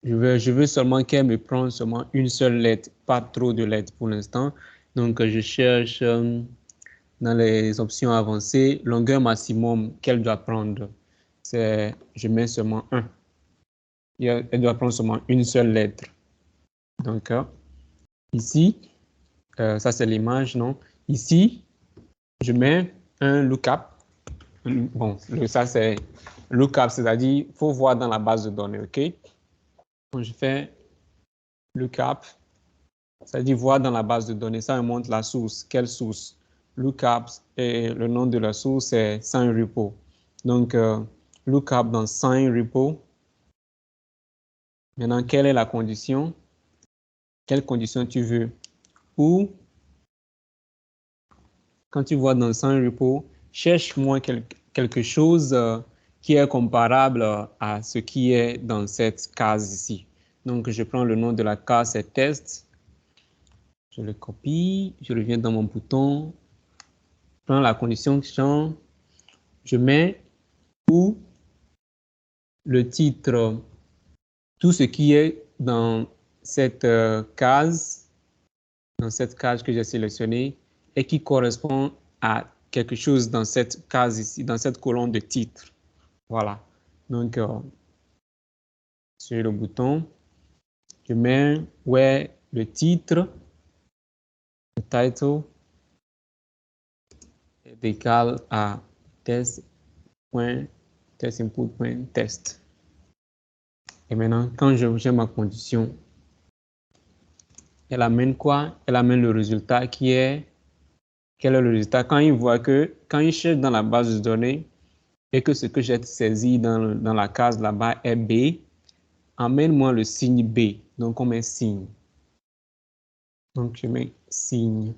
Je veux seulement qu'elle me prenne seulement une seule lettre, pas trop de lettres pour l'instant. Donc, je cherche dans les options avancées, longueur maximum qu'elle doit prendre. Je mets seulement 1. Elle doit prendre seulement une seule lettre. Donc, ici, ça c'est l'image, non? Ici, je mets un lookup. Bon, ça c'est lookup, c'est-à-dire il faut voir dans la base de données, OK? Donc, je fais lookup, c'est-à-dire voir dans la base de données. Ça me montre la source. Quelle source? Lookup et le nom de la source c'est SunRepo. Donc, lookup dans SunRepo. Maintenant, quelle est la condition? Quelle condition tu veux? Ou, quand tu vois dans SunRepo, cherche-moi quelque chose qui est comparable à ce qui est dans cette case ici. Donc, je prends le nom de la case, c'est test. Je le copie, je reviens dans mon bouton, je prends la condition champ, je mets où le titre, tout ce qui est dans cette case que j'ai sélectionnée et qui correspond à quelque chose dans cette case ici, dans cette colonne de titre. Voilà. Donc, sur le bouton, je mets où est le titre, le title est égal à test.testinput.test. Et maintenant, quand j'ai ma condition, elle amène quoi? Elle amène le résultat qui est... Quel est le résultat? Quand il cherche dans la base de données et que ce que j'ai saisi dans la case là-bas est B, amène-moi le signe B. Donc, on met signe. Donc, je mets signe.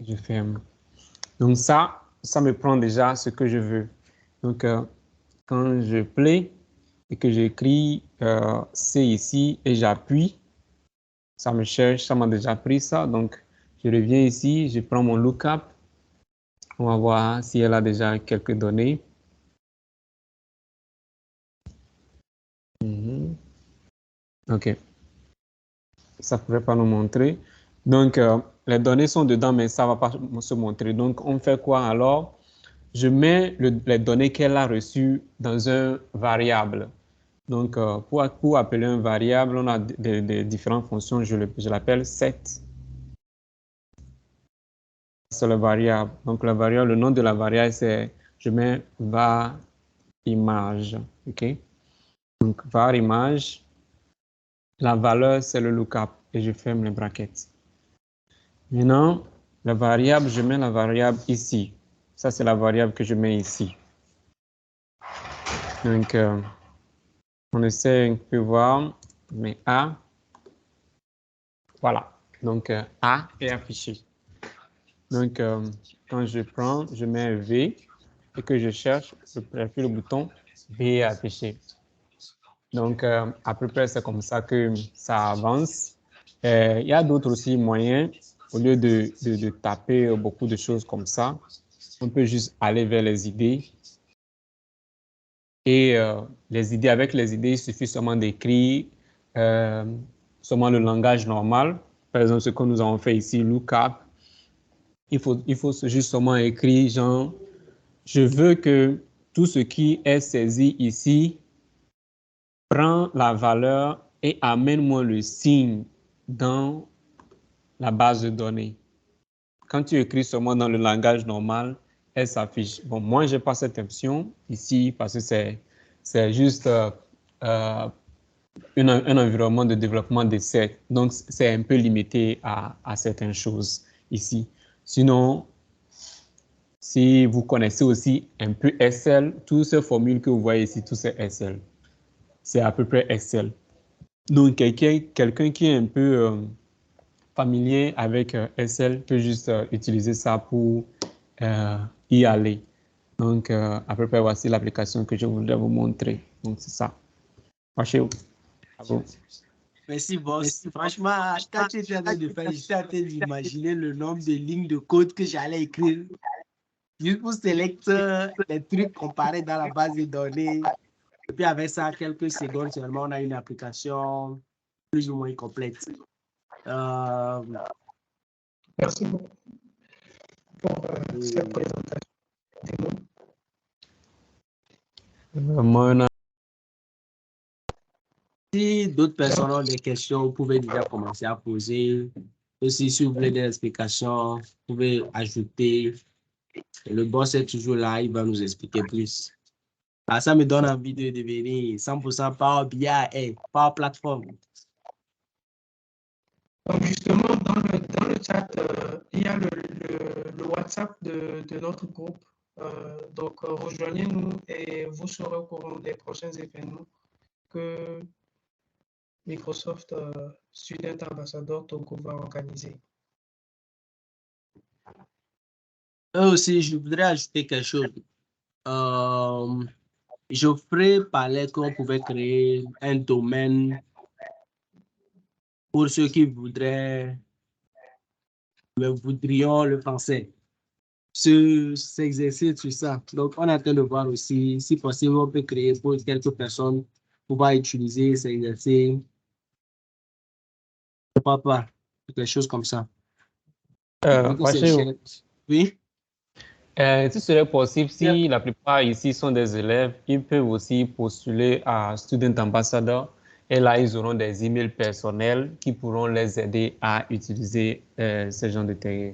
Je ferme. Donc, ça me prend déjà ce que je veux. Donc, quand je play et que j'écris C ici et j'appuie, ça me cherche, ça m'a déjà pris ça. Donc, je reviens ici, je prends mon lookup. On va voir si elle a déjà quelques données. OK. Ça ne pourrait pas nous montrer. Donc, les données sont dedans, mais ça ne va pas se montrer. Donc, on fait quoi alors? Je mets les données qu'elle a reçues dans un variable. Donc, pour appeler un variable, on a des différentes fonctions. Je l'appelle set. C'est le variable. Donc, le nom de la variable, c'est, je mets var image. OK? Donc, var image. La valeur, c'est le lookup. Et je ferme les brackets. Maintenant, la variable, je mets la variable ici. Ça, c'est la variable que je mets ici. Donc, on essaie un peu voir. Mais A. Voilà. Donc, A est affiché. Donc, quand je prends, je mets V et que je cherche, j'appuie le bouton, V est affiché. Donc, à peu près, c'est comme ça que ça avance. Il y a d'autres aussi moyens. Au lieu de taper beaucoup de choses comme ça, on peut juste aller vers les idées. Et avec les idées, il suffit seulement d'écrire seulement le langage normal. Par exemple, ce que nous avons fait ici, lookup. Il faut juste seulement écrire, genre, je veux que tout ce qui est saisi ici prend la valeur et amène-moi le signe dans la base de données. Quand tu écris seulement dans le langage normal, elle s'affiche. Bon, moi, je n'ai pas cette option ici parce que c'est juste un environnement de développement d'essai. Donc, c'est un peu limité à certaines choses ici. Sinon, si vous connaissez aussi un peu Excel, toutes ces formules que vous voyez ici, tout c'est Excel. C'est à peu près Excel. Donc, quelqu'un qui est un peu familier avec Excel peut juste utiliser ça pour y aller. Donc, à peu près, voici l'application que je voudrais vous montrer. Donc, c'est ça. Marchez-vous. Merci, boss. Franchement, quand tu étais en train de faire, je suis en train d'imaginer le nombre de lignes de code que j'allais écrire juste pour sélectionner les trucs comparés dans la base de données. Et puis, avec ça, quelques secondes seulement, on a une application plus ou moins complète. Merci beaucoup pour cette présentation. Si d'autres personnes ont des questions, vous pouvez déjà commencer à poser. Aussi, si vous voulez des explications, vous pouvez ajouter. Et le boss est toujours là, il va nous expliquer plus. Ah, ça me donne envie de devenir 100% Power BI et Power Platform. Donc justement, dans le chat, il y a le WhatsApp de notre groupe. Donc, rejoignez-nous et vous serez au courant des prochains événements que Microsoft Student Ambassador Togo va organiser. Aussi, je voudrais ajouter quelque chose. Geoffrey parlait qu'on pouvait créer un domaine pour ceux qui voudrions le français. S'exercer sur ça. Donc, on est en train de voir aussi, si possible, on peut créer pour quelques personnes pouvoir utiliser, s'exercer. Pourquoi pas? Quelque chose comme ça. Oui? Si ce serait possible, si la plupart ici sont des élèves, ils peuvent aussi postuler à Student Ambassador et là, ils auront des emails personnels qui pourront les aider à utiliser ce genre de terrain.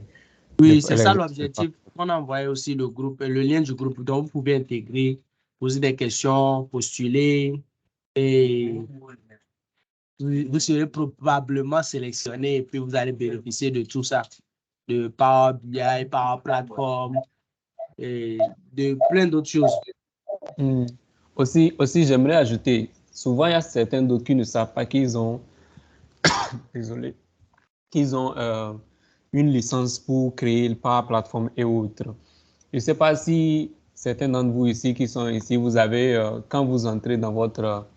Oui, c'est ça l'objectif. On a envoyé aussi le lien du groupe, donc vous pouvez intégrer, poser des questions, postuler et vous serez probablement sélectionné et puis vous allez bénéficier de tout ça, de Power BI, Power Platform et de plein d'autres choses. Aussi, j'aimerais ajouter, souvent il y a certains d'autres qui ne savent pas qu'ils ont, désolé, qu'ils ont une licence pour créer le Power Platform et autres. Je ne sais pas si certains d'entre vous ici qui sont ici, vous avez, quand vous entrez dans votre,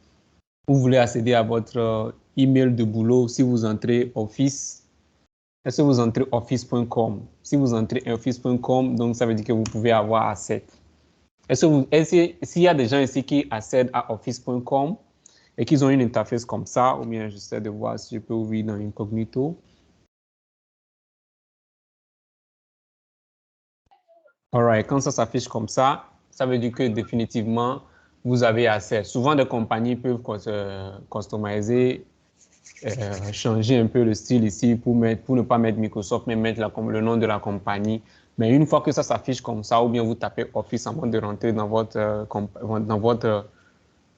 vous voulez accéder à votre email de boulot, si vous entrez Office, est-ce que vous entrez office.com? Si vous entrez office.com, donc ça veut dire que vous pouvez avoir accès. S'il y a des gens ici qui accèdent à office.com et qu'ils ont une interface comme ça, ou bien j'essaie de voir si je peux ouvrir dans Incognito. Alright, quand ça s'affiche comme ça veut dire que définitivement, vous avez accès. Souvent, des compagnies peuvent customiser, changer un peu le style ici pour ne pas mettre Microsoft, mais mettre le nom de la compagnie. Mais une fois que ça s'affiche comme ça, ou bien vous tapez Office avant de rentrer dans votre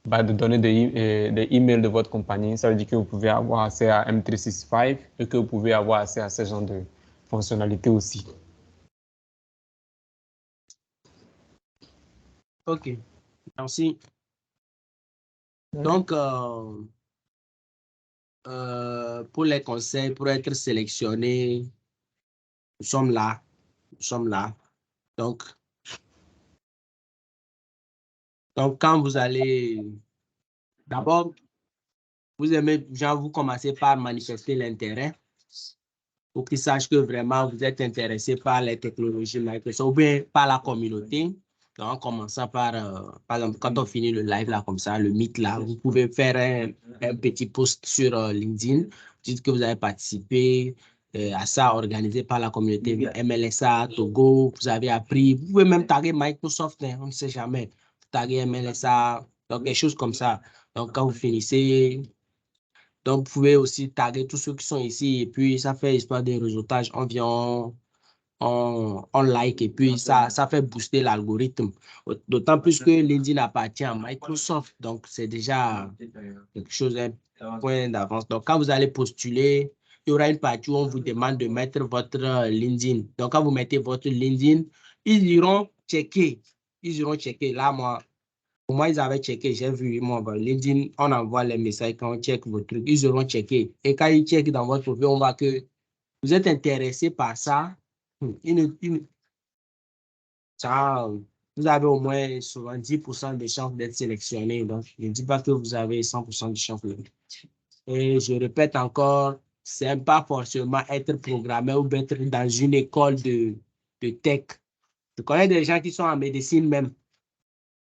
base de données des emails de votre compagnie, ça veut dire que vous pouvez avoir accès à M365 et que vous pouvez avoir accès à ce genre de fonctionnalités aussi. OK, merci. Donc, pour les conseils, pour être sélectionné, nous sommes là. Donc, quand vous allez, d'abord, vous commencez par manifester l'intérêt pour qu'ils sachent que vraiment vous êtes intéressé par les technologies Microsoft ou bien par la communauté. Donc, en commençant par exemple, quand on finit le live là, comme ça, le Meet là, vous pouvez faire un petit post sur LinkedIn, dites que vous avez participé à ça, organisé par la communauté MLSA, Togo, vous avez appris, vous pouvez même taguer Microsoft, hein, on ne sait jamais, taguer MLSA, donc des choses comme ça. Donc, quand vous finissez, donc vous pouvez aussi taguer tous ceux qui sont ici et puis ça fait histoire de réseautage environ on like et puis ça fait booster l'algorithme. D'autant plus que LinkedIn appartient à Microsoft, donc c'est déjà quelque chose, un point d'avance. Donc, quand vous allez postuler, il y aura une partie où on vous demande de mettre votre LinkedIn. Donc, quand vous mettez votre LinkedIn, ils iront checker. Ils iront checker. Là, pour moi, ils avaient checké. J'ai vu, moi, LinkedIn, on envoie les messages quand on check vos trucs. Ils auront checké. Et quand ils checkent dans votre profil, on voit que vous êtes intéressé par ça. Ça, vous avez au moins 70% de chances d'être sélectionné. Donc, je ne dis pas que vous avez 100% de chances. Et je répète encore, c'est pas forcément être programmeur ou être dans une école de tech. Je connais des gens qui sont en médecine même,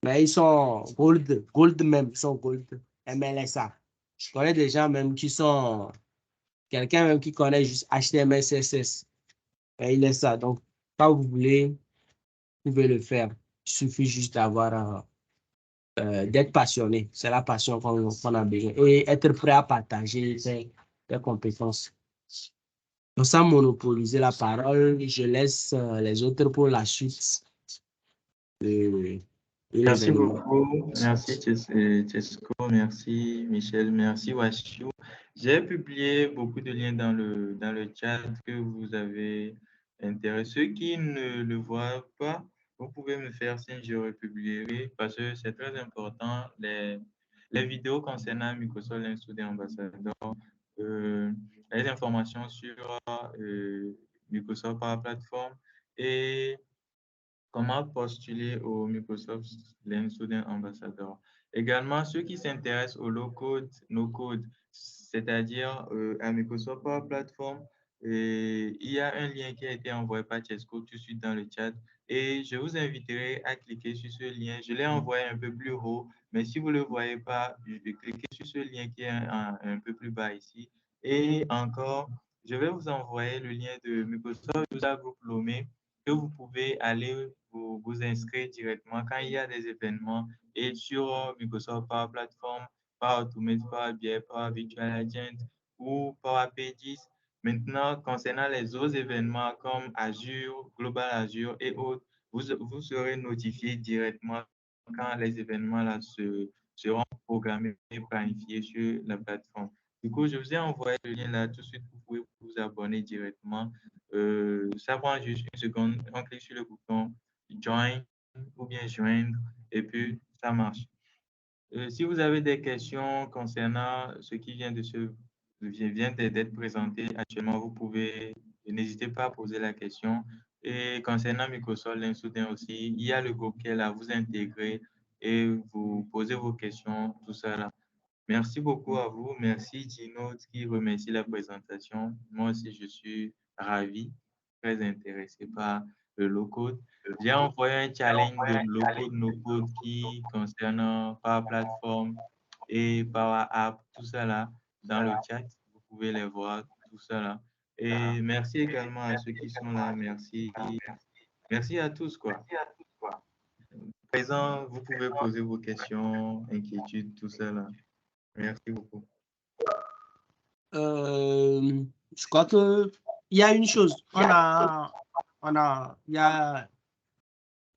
mais ils sont gold même, ils sont gold, MLSA. Je connais des gens même qui sont, quelqu'un même qui connaît juste HTML, CSS. Et il est ça. Donc, quand vous voulez, vous pouvez le faire. Il suffit juste d'avoir, d'être passionné. C'est la passion qu'on a besoin. Et être prêt à partager ses compétences. Donc, sans monopoliser la parole, je laisse les autres pour la suite. Merci beaucoup. Merci Tesco, merci Michel, merci Washiu. J'ai publié beaucoup de liens dans le chat que vous avez intéressé. Ceux qui ne le voient pas, vous pouvez me faire signe, je republierai parce que c'est très important. Les vidéos concernant Microsoft l'Institut des ambassadeurs, les informations sur Microsoft par plateforme et comment postuler au Microsoft Student Ambassador. Également, ceux qui s'intéressent au low-code, no-code, c'est-à-dire à Microsoft Power Platform, il y a un lien qui a été envoyé par Chesco tout de suite dans le chat et je vous inviterai à cliquer sur ce lien. Je l'ai envoyé un peu plus haut, mais si vous ne le voyez pas, cliquez sur ce lien qui est un peu plus bas ici. Et encore, je vais vous envoyer le lien de Microsoft User Group Lomé que vous pouvez aller vous inscrire directement quand il y a des événements et sur Microsoft Power Platform, Power Automate, Power BI, Power Virtual Agent ou Power Pages. Maintenant, concernant les autres événements comme Azure, Global Azure et autres, vous serez notifié directement quand les événements là seront programmés et planifiés sur la plateforme. Du coup, je vous ai envoyé le lien là tout de suite. Vous pouvez vous abonner directement. Ça prend juste une seconde. On clique sur le bouton Join ou bien joindre et puis ça marche. Si vous avez des questions concernant ce qui vient d'être présenté actuellement, vous pouvez, n'hésitez pas à poser la question. Et concernant Microsoft l'Institut aussi, il y a le Google à vous intégrer et vous posez vos questions, tout ça là. Merci beaucoup à vous. Merci Gino qui remercie la présentation. Moi aussi, je suis ravi, très intéressé par le low-code. J'ai envoyé un challenge de low-code, no-code qui concerne Power Platform et Power App, tout ça là, dans le chat. Vous pouvez les voir, tout ça là. Et merci également à ceux qui sont là. Merci. Merci à tous, quoi. Présent, vous pouvez poser vos questions, inquiétudes, tout ça là. Merci beaucoup. Je crois que il y a une chose. Il y a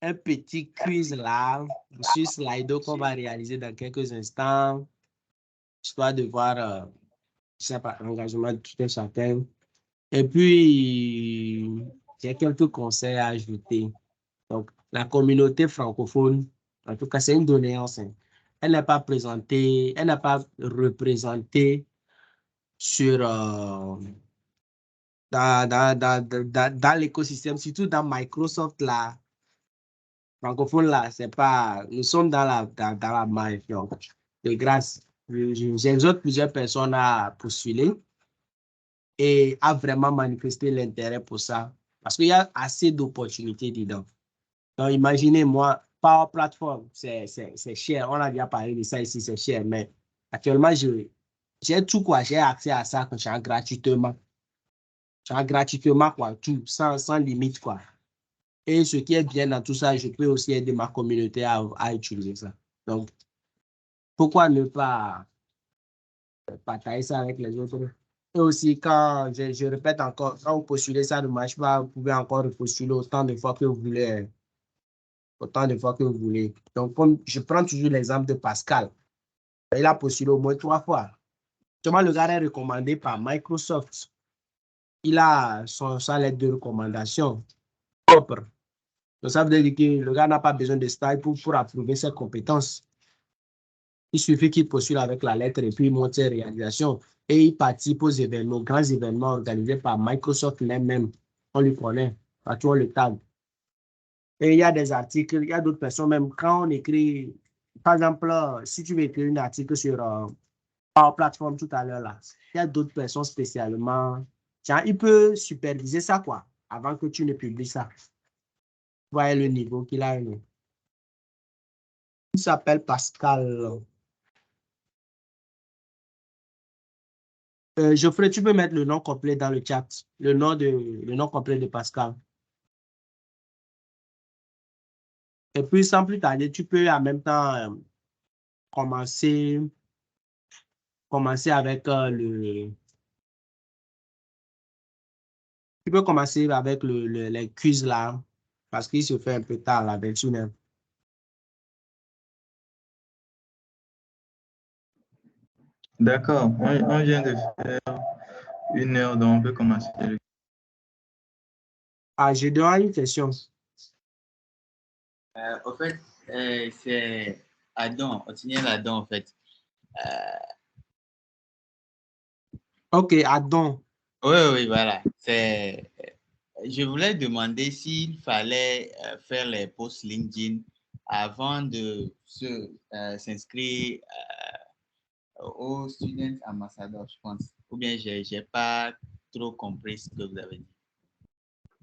un petit quiz là sur Slido qu'on va réaliser dans quelques instants, histoire de voir, je sais pas, l'engagement de tout un chacun. Et puis, j'ai quelques conseils à ajouter. Donc, la communauté francophone, en tout cas, c'est une doléance. Elle n'est pas présentée, elle n'est pas représentée sur, dans l'écosystème, surtout dans Microsoft, là, francophone, là, c'est pas, nous sommes dans la maille. De grâce, j'exhorte plusieurs personnes à postuler et à vraiment manifester l'intérêt pour ça, parce qu'il y a assez d'opportunités dedans. Donc, imaginez-moi, Power Platform, c'est cher. On a déjà parlé de ça ici, c'est cher, mais actuellement, j'ai tout quoi, j'ai accès à ça gratuitement. Gratuitement, quoi, tout, sans limite, quoi. Et ce qui est bien dans tout ça, je peux aussi aider ma communauté à utiliser ça. Donc, pourquoi ne pas partager ça avec les autres? Et aussi, quand, je répète encore, quand vous postulez, ça ne marche pas, vous pouvez encore repostuler autant de fois que vous voulez. Autant de fois que vous voulez. Donc, comme je prends toujours l'exemple de Pascal. Il a postulé au moins 3 fois. Justement, le gars est recommandé par Microsoft. Il a sa lettre de recommandation propre. Donc, ça veut dire que le gars n'a pas besoin de stage pour approuver ses compétences. Il suffit qu'il postule avec la lettre et puis il montre ses réalisations. Et il participe aux événements, grands événements organisés par Microsoft même. On le connaît. Partout, on le tag. Et il y a des articles, il y a d'autres personnes, même quand on écrit, par exemple, si tu veux écrire un article sur Power Platform tout à l'heure, là, il y a d'autres personnes spécialement. Tiens, il peut superviser ça, quoi, avant que tu ne publies ça. Vous voyez le niveau qu'il a. Il s'appelle Pascal. Geoffrey, tu peux mettre le nom complet dans le chat, le nom complet de Pascal. Et puis, sans plus tarder, tu peux en même temps commencer avec Tu peux commencer avec les quiz là, parce qu'il se fait un peu tard la version. D'accord, on vient de faire 1 heure, donc on peut commencer. Ah, je donne une question. En fait, c'est Adam, Othniel Adam, en fait. Ok, Adam. Oui, voilà. Je voulais demander s'il fallait faire les posts LinkedIn avant de s'inscrire au Student Ambassador, je pense. Ou bien je n'ai pas trop compris ce que vous avez dit.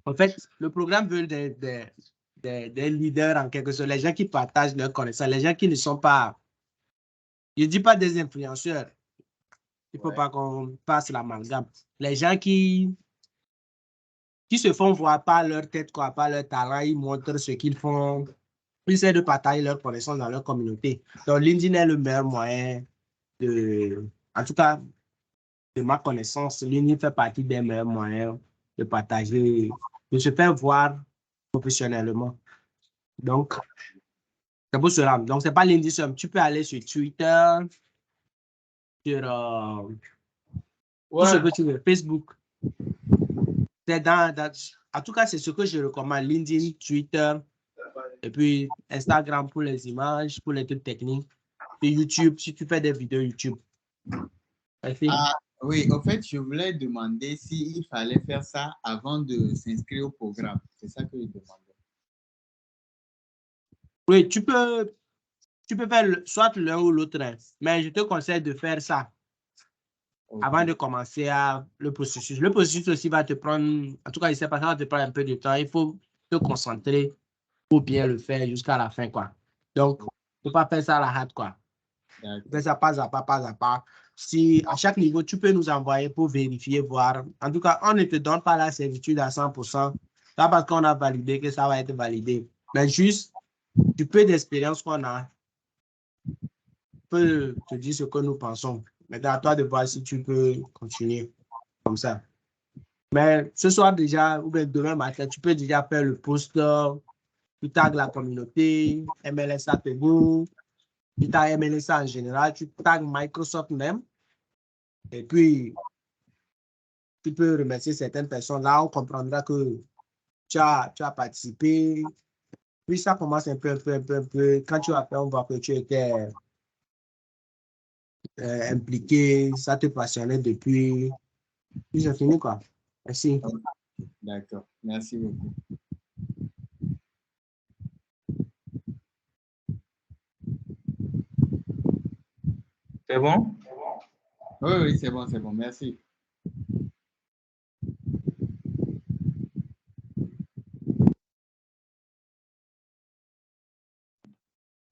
En fait, le programme veut des leaders en quelque sorte, les gens qui partagent leurs connaissances, les gens qui ne sont pas, je ne dis pas des influenceurs, il ne faut pas qu'on passe l'amalgame. Les gens qui se font voir par leur tête, quoi, par leur talent, ils montrent ce qu'ils font, ils essaient de partager leurs connaissances dans leur communauté. Donc, LinkedIn est le meilleur moyen en tout cas, de ma connaissance, LinkedIn fait partie des meilleurs moyens de partager, de se faire voir professionnellement. Donc, c'est pour cela. Donc, ce n'est pas LinkedIn seul. Tu peux aller sur Twitter, sur tout ce que tu veux, Facebook. En tout cas, c'est ce que je recommande. LinkedIn, Twitter, et puis Instagram pour les images, pour les trucs techniques. Et YouTube, si tu fais des vidéos YouTube. Ah, oui, en fait, je voulais demander s'il fallait faire ça avant de s'inscrire au programme. C'est ça que je demandais. Oui, tu peux faire soit l'un ou l'autre, mais je te conseille de faire ça avant de commencer le processus. Le processus aussi va te prendre, en tout cas, je ne sais pas, ça va te prendre un peu de temps. Il faut te concentrer pour bien le faire jusqu'à la fin, quoi. Donc, il ne faut pas faire ça à la hâte, quoi. Fais ça pas à pas, pas à pas. Si à chaque niveau, tu peux nous envoyer pour vérifier, voir. En tout cas, on ne te donne pas la certitude à 100%. Pas parce qu'on a validé que ça va être validé. Mais juste, du peu d'expérience qu'on a, peut te dire ce que nous pensons. Maintenant, à toi de voir si tu peux continuer comme ça. Mais ce soir déjà, ou bien demain matin, tu peux déjà faire le post, tu tags la communauté, MLSA Pebble, tu tags MLSA en général, tu tags Microsoft même. Et puis, tu peux remercier certaines personnes. Là, on comprendra que tu as participé. Puis ça commence un peu. Quand tu as fait, on voit que tu étais impliqué, ça te passionnait depuis. Puis c'est fini, quoi. Merci. D'accord. Merci beaucoup. C'est bon? Oui, c'est bon. Merci.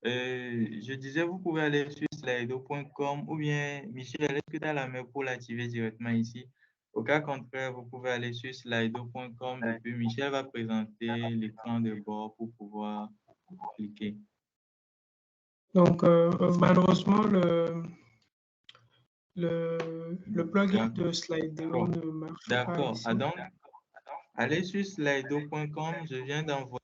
Je disais, vous pouvez aller sur slido.com ou bien, Michel, est-ce que tu as la main pour l'activer directement ici? Au cas contraire, vous pouvez aller sur slido.com et puis Michel va présenter l'écran de bord pour pouvoir cliquer. Donc, malheureusement, Le plugin de Slido ne marche pas D'accord. ici. Ah, donc, allez sur slido.com. Je viens d'envoyer.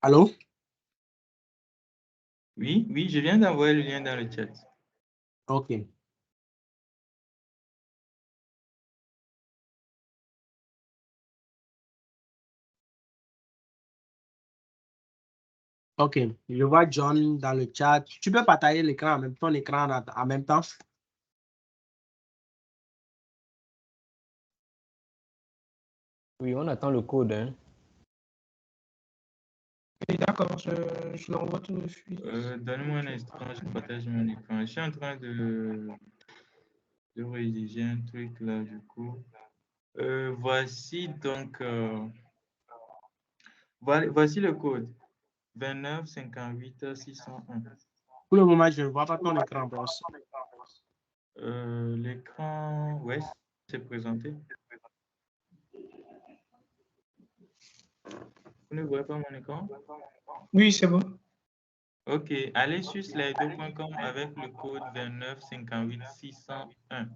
Allô? Oui, oui, je viens d'envoyer le lien dans le chat. OK. OK. Je vois John dans le chat. Tu peux partager l'écran en même temps, en même temps? Oui, on attend le code. Hein. D'accord, je l'envoie tout de suite. Donne-moi un instant, je partage mon écran. Je suis en train de rédiger un truc là, du coup. Voici donc, voici le code 29 58 601. Pour le moment, je ne vois pas ton écran, boss. L'écran, ouais, c'est présenté. Vous ne voyez pas mon écran? Oui, c'est bon. Ok, allez sur slido.com avec le code 29 58 601.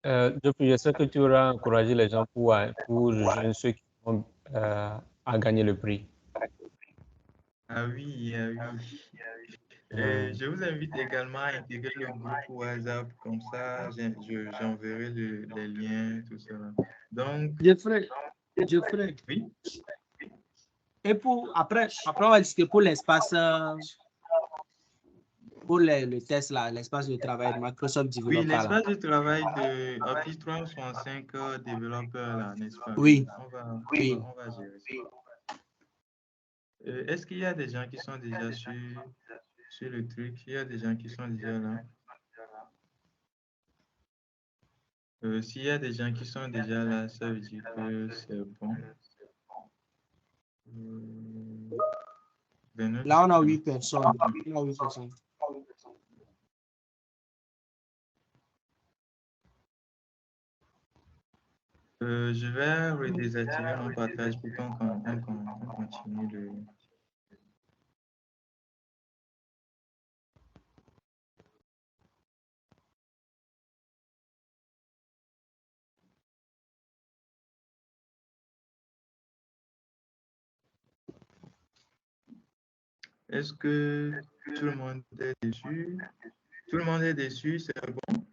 Je sais que tu auras encouragé les gens pour rejoindre ceux qui vont à gagner le prix. Ah oui, ah oui. Je vous invite également à intégrer le groupe WhatsApp, comme ça j'enverrai les liens, tout ça. Donc, Geoffrey, oui, et après, on va discuter pour l'espace, pour le test là, l'espace de travail de Microsoft oui, Developer là. l'espace de travail de Office 365 développeur là, n'est-ce pas? Oui. On va gérer ça. Est-ce qu'il y a des gens qui sont déjà sur le truc? Il y a des gens qui sont déjà là. S'il y a des gens qui sont déjà là, ça veut dire que c'est bon. Là, on a 8 personnes. On a 8 personnes. Je vais redésactiver mon partage pour qu'on continue le... Est-ce que tout le monde est dessus? Tout le monde est dessus, c'est bon?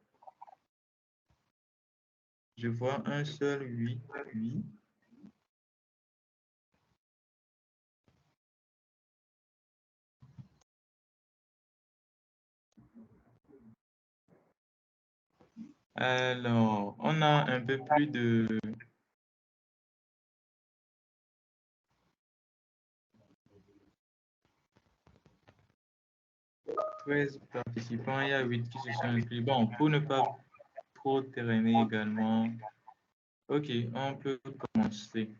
Je vois un seul oui, oui. Alors, on a un peu plus de... « 13 participants, il y a 8 qui se sont inscrits. Bon, pour ne pas trop traîner également, ok, on peut commencer.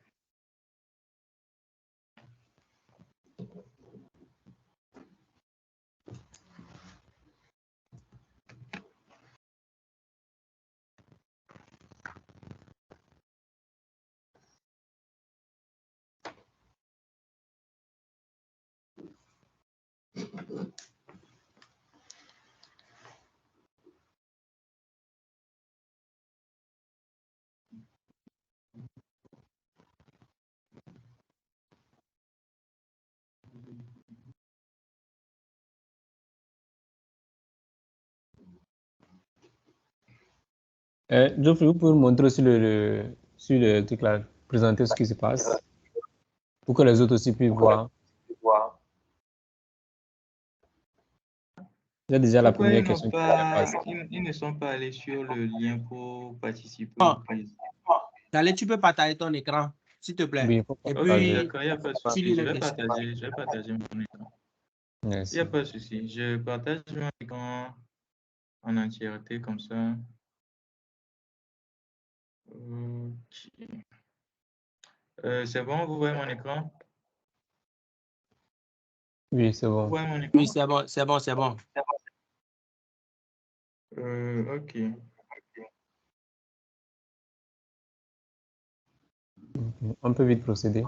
Geoffrey, vous pouvez montrer sur le truc là, présenter ce qui se passe pour que les autres aussi puissent voir. Il y a déjà la Pourquoi première question qui est passée. ils ne sont pas allés sur le lien pour participer Oh. au quiz? Allez, tu peux partager ton écran, s'il te plaît. Oui, il faut Et partager. puis, D'accord, il n'y a pas de souci. Je vais partager mon écran. Merci. Il n'y a pas de souci. Je partage mon écran. en entièreté comme ça. Ok. C'est bon, vous voyez mon écran? Oui, c'est Vous bon. voyez mon écran? Oui, c'est bon, c'est bon, c'est bon. Ok. On peut vite procéder.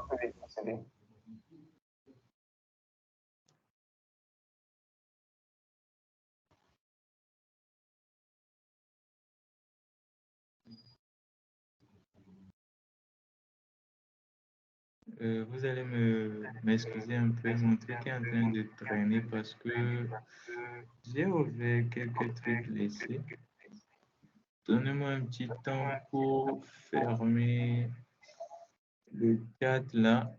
Vous allez m'excuser un peu, mon truc est en train de traîner parce que j'ai ouvert quelques trucs laissés. Donnez-moi un petit temps pour fermer le chat là.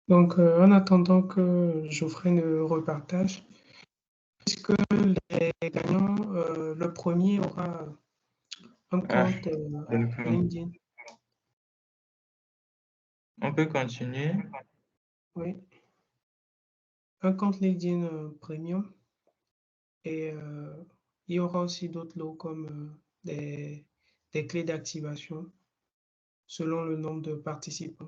Donc, en attendant que Geoffrey ne repartage, puisque les gagnants, le premier aura un compte LinkedIn. On peut continuer. Oui. Un compte LinkedIn Premium. Et il y aura aussi d'autres lots comme des clés d'activation selon le nombre de participants.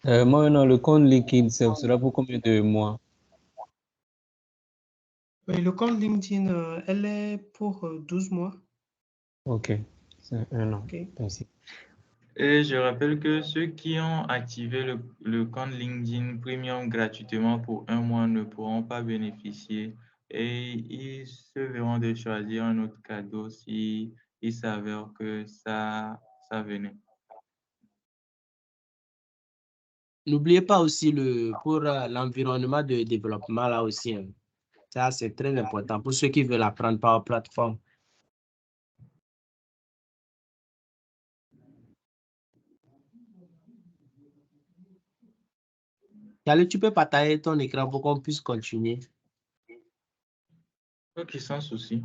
Moi, non, le compte liquide, ce sera pour combien de mois? Oui, le compte LinkedIn, elle est pour 12 mois. Ok, c'est un an. Okay. Merci. Et je rappelle que ceux qui ont activé le compte LinkedIn Premium gratuitement pour 1 mois ne pourront pas bénéficier et ils se verront de choisir un autre cadeau si il s'avère que ça venait. N'oubliez pas aussi pour l'environnement de développement là aussi. Hein. Ça, c'est très important pour ceux qui veulent apprendre par plateforme. Allez, tu peux partager ton écran pour qu'on puisse continuer. Ok, sans souci.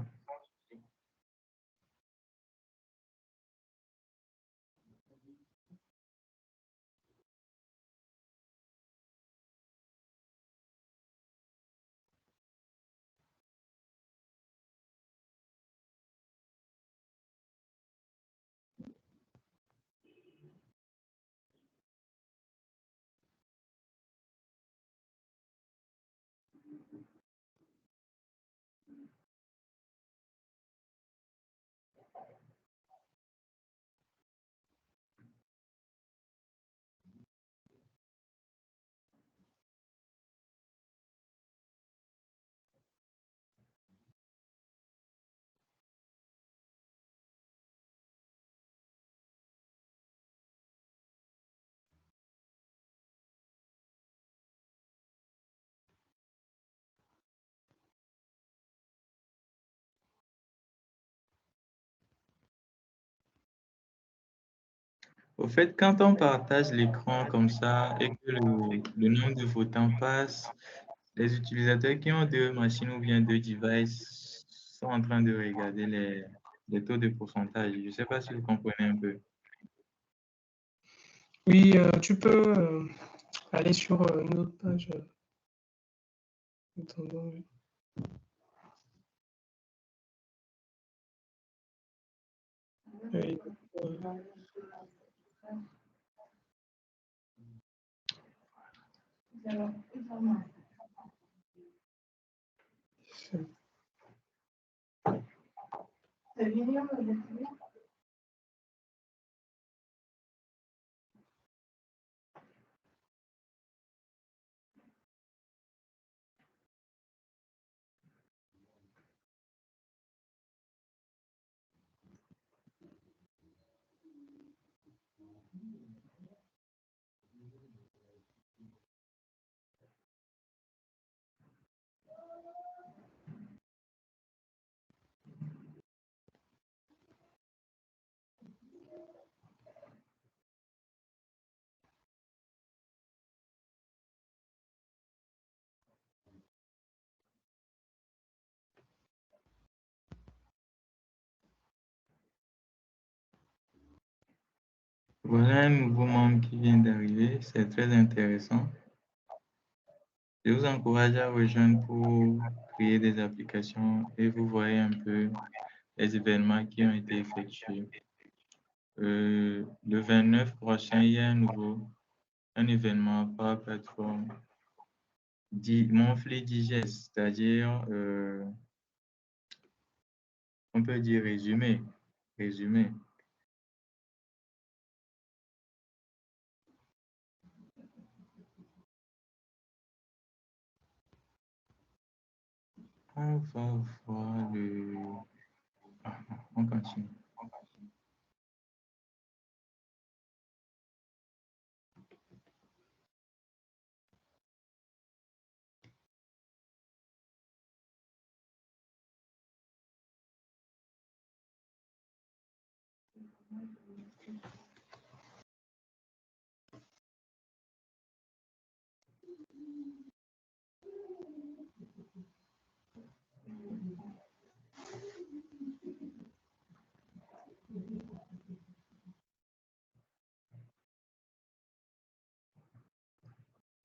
Au fait, quand on partage l'écran comme ça et que le nombre de votants passe, les utilisateurs qui ont 2 machines ou bien 2 devices sont en train de regarder les taux de pourcentage. Je ne sais pas si vous comprenez un peu. Oui, tu peux aller sur une autre page. Attendons, oui. Oui. Voilà un nouveau membre qui vient d'arriver. C'est très intéressant. Je vous encourage à rejoindre pour créer des applications et vous voyez un peu les événements qui ont été effectués. Le 29 prochain, il y a un événement par plateforme Monthly Digest, c'est-à-dire, on peut dire résumé. On va voir le... Ah, on continue.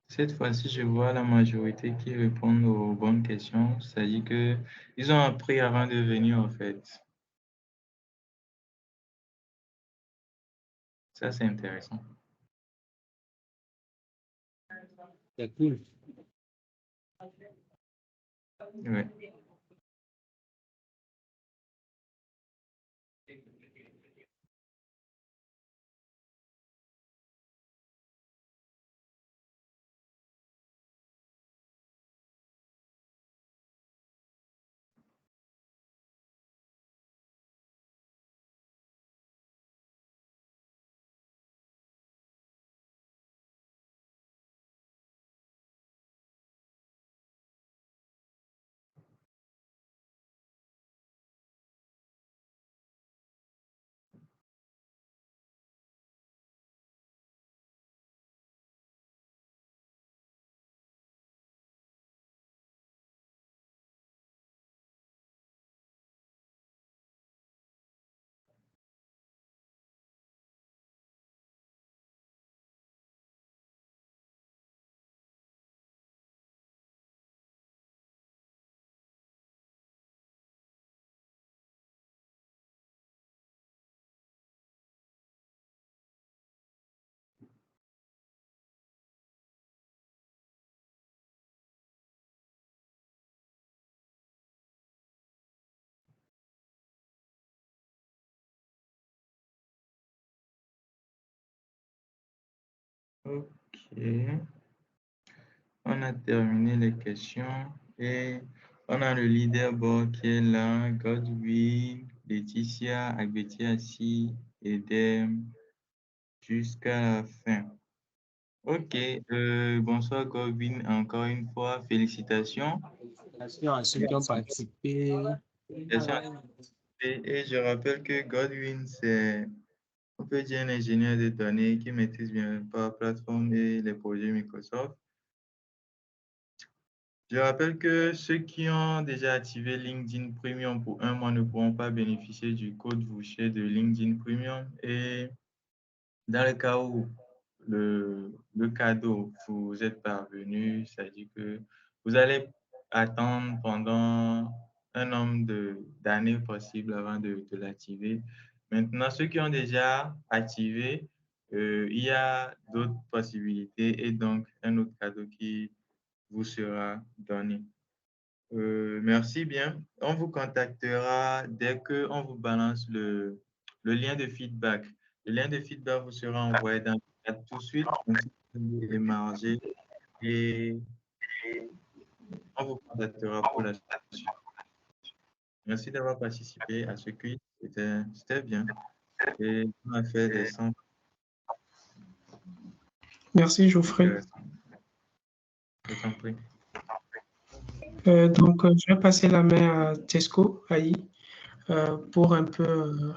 Cette fois-ci, je vois la majorité qui répondent aux bonnes questions. C'est-à-dire qu'ils ont appris avant de venir, en fait. Ça, c'est intéressant. C'est cool. Ouais. OK. On a terminé les questions et on a le leaderboard qui est là, Godwin, Laetitia, Agbetiassi, Edem, jusqu'à la fin. OK. Bonsoir, Godwin. Encore une fois, félicitations. Félicitations à ceux qui ont participé. Et je rappelle que Godwin, c'est, on peut dire, un ingénieur de données qui maîtrise bien Power Platform et les projets Microsoft. Je rappelle que ceux qui ont déjà activé LinkedIn Premium pour 1 mois ne pourront pas bénéficier du code voucher de LinkedIn Premium. Et dans le cas où le cadeau vous êtes parvenu, c'est-à-dire que vous allez attendre pendant un nombre d'années possible avant de l'activer. Maintenant, ceux qui ont déjà activé, il y a d'autres possibilités et donc un autre cadeau qui vous sera donné. Merci bien. On vous contactera dès qu'on vous balance le lien de feedback. Le lien de feedback vous sera envoyé dans le chat tout de suite. Donc, si vous voulez émarger et on vous contactera pour la suite. Merci d'avoir participé à ce quiz. C'était bien. Et on a fait des centres. Merci, Geoffrey. Je t'en prie. Donc, je vais passer la main à Tesco, Aïe, pour un peu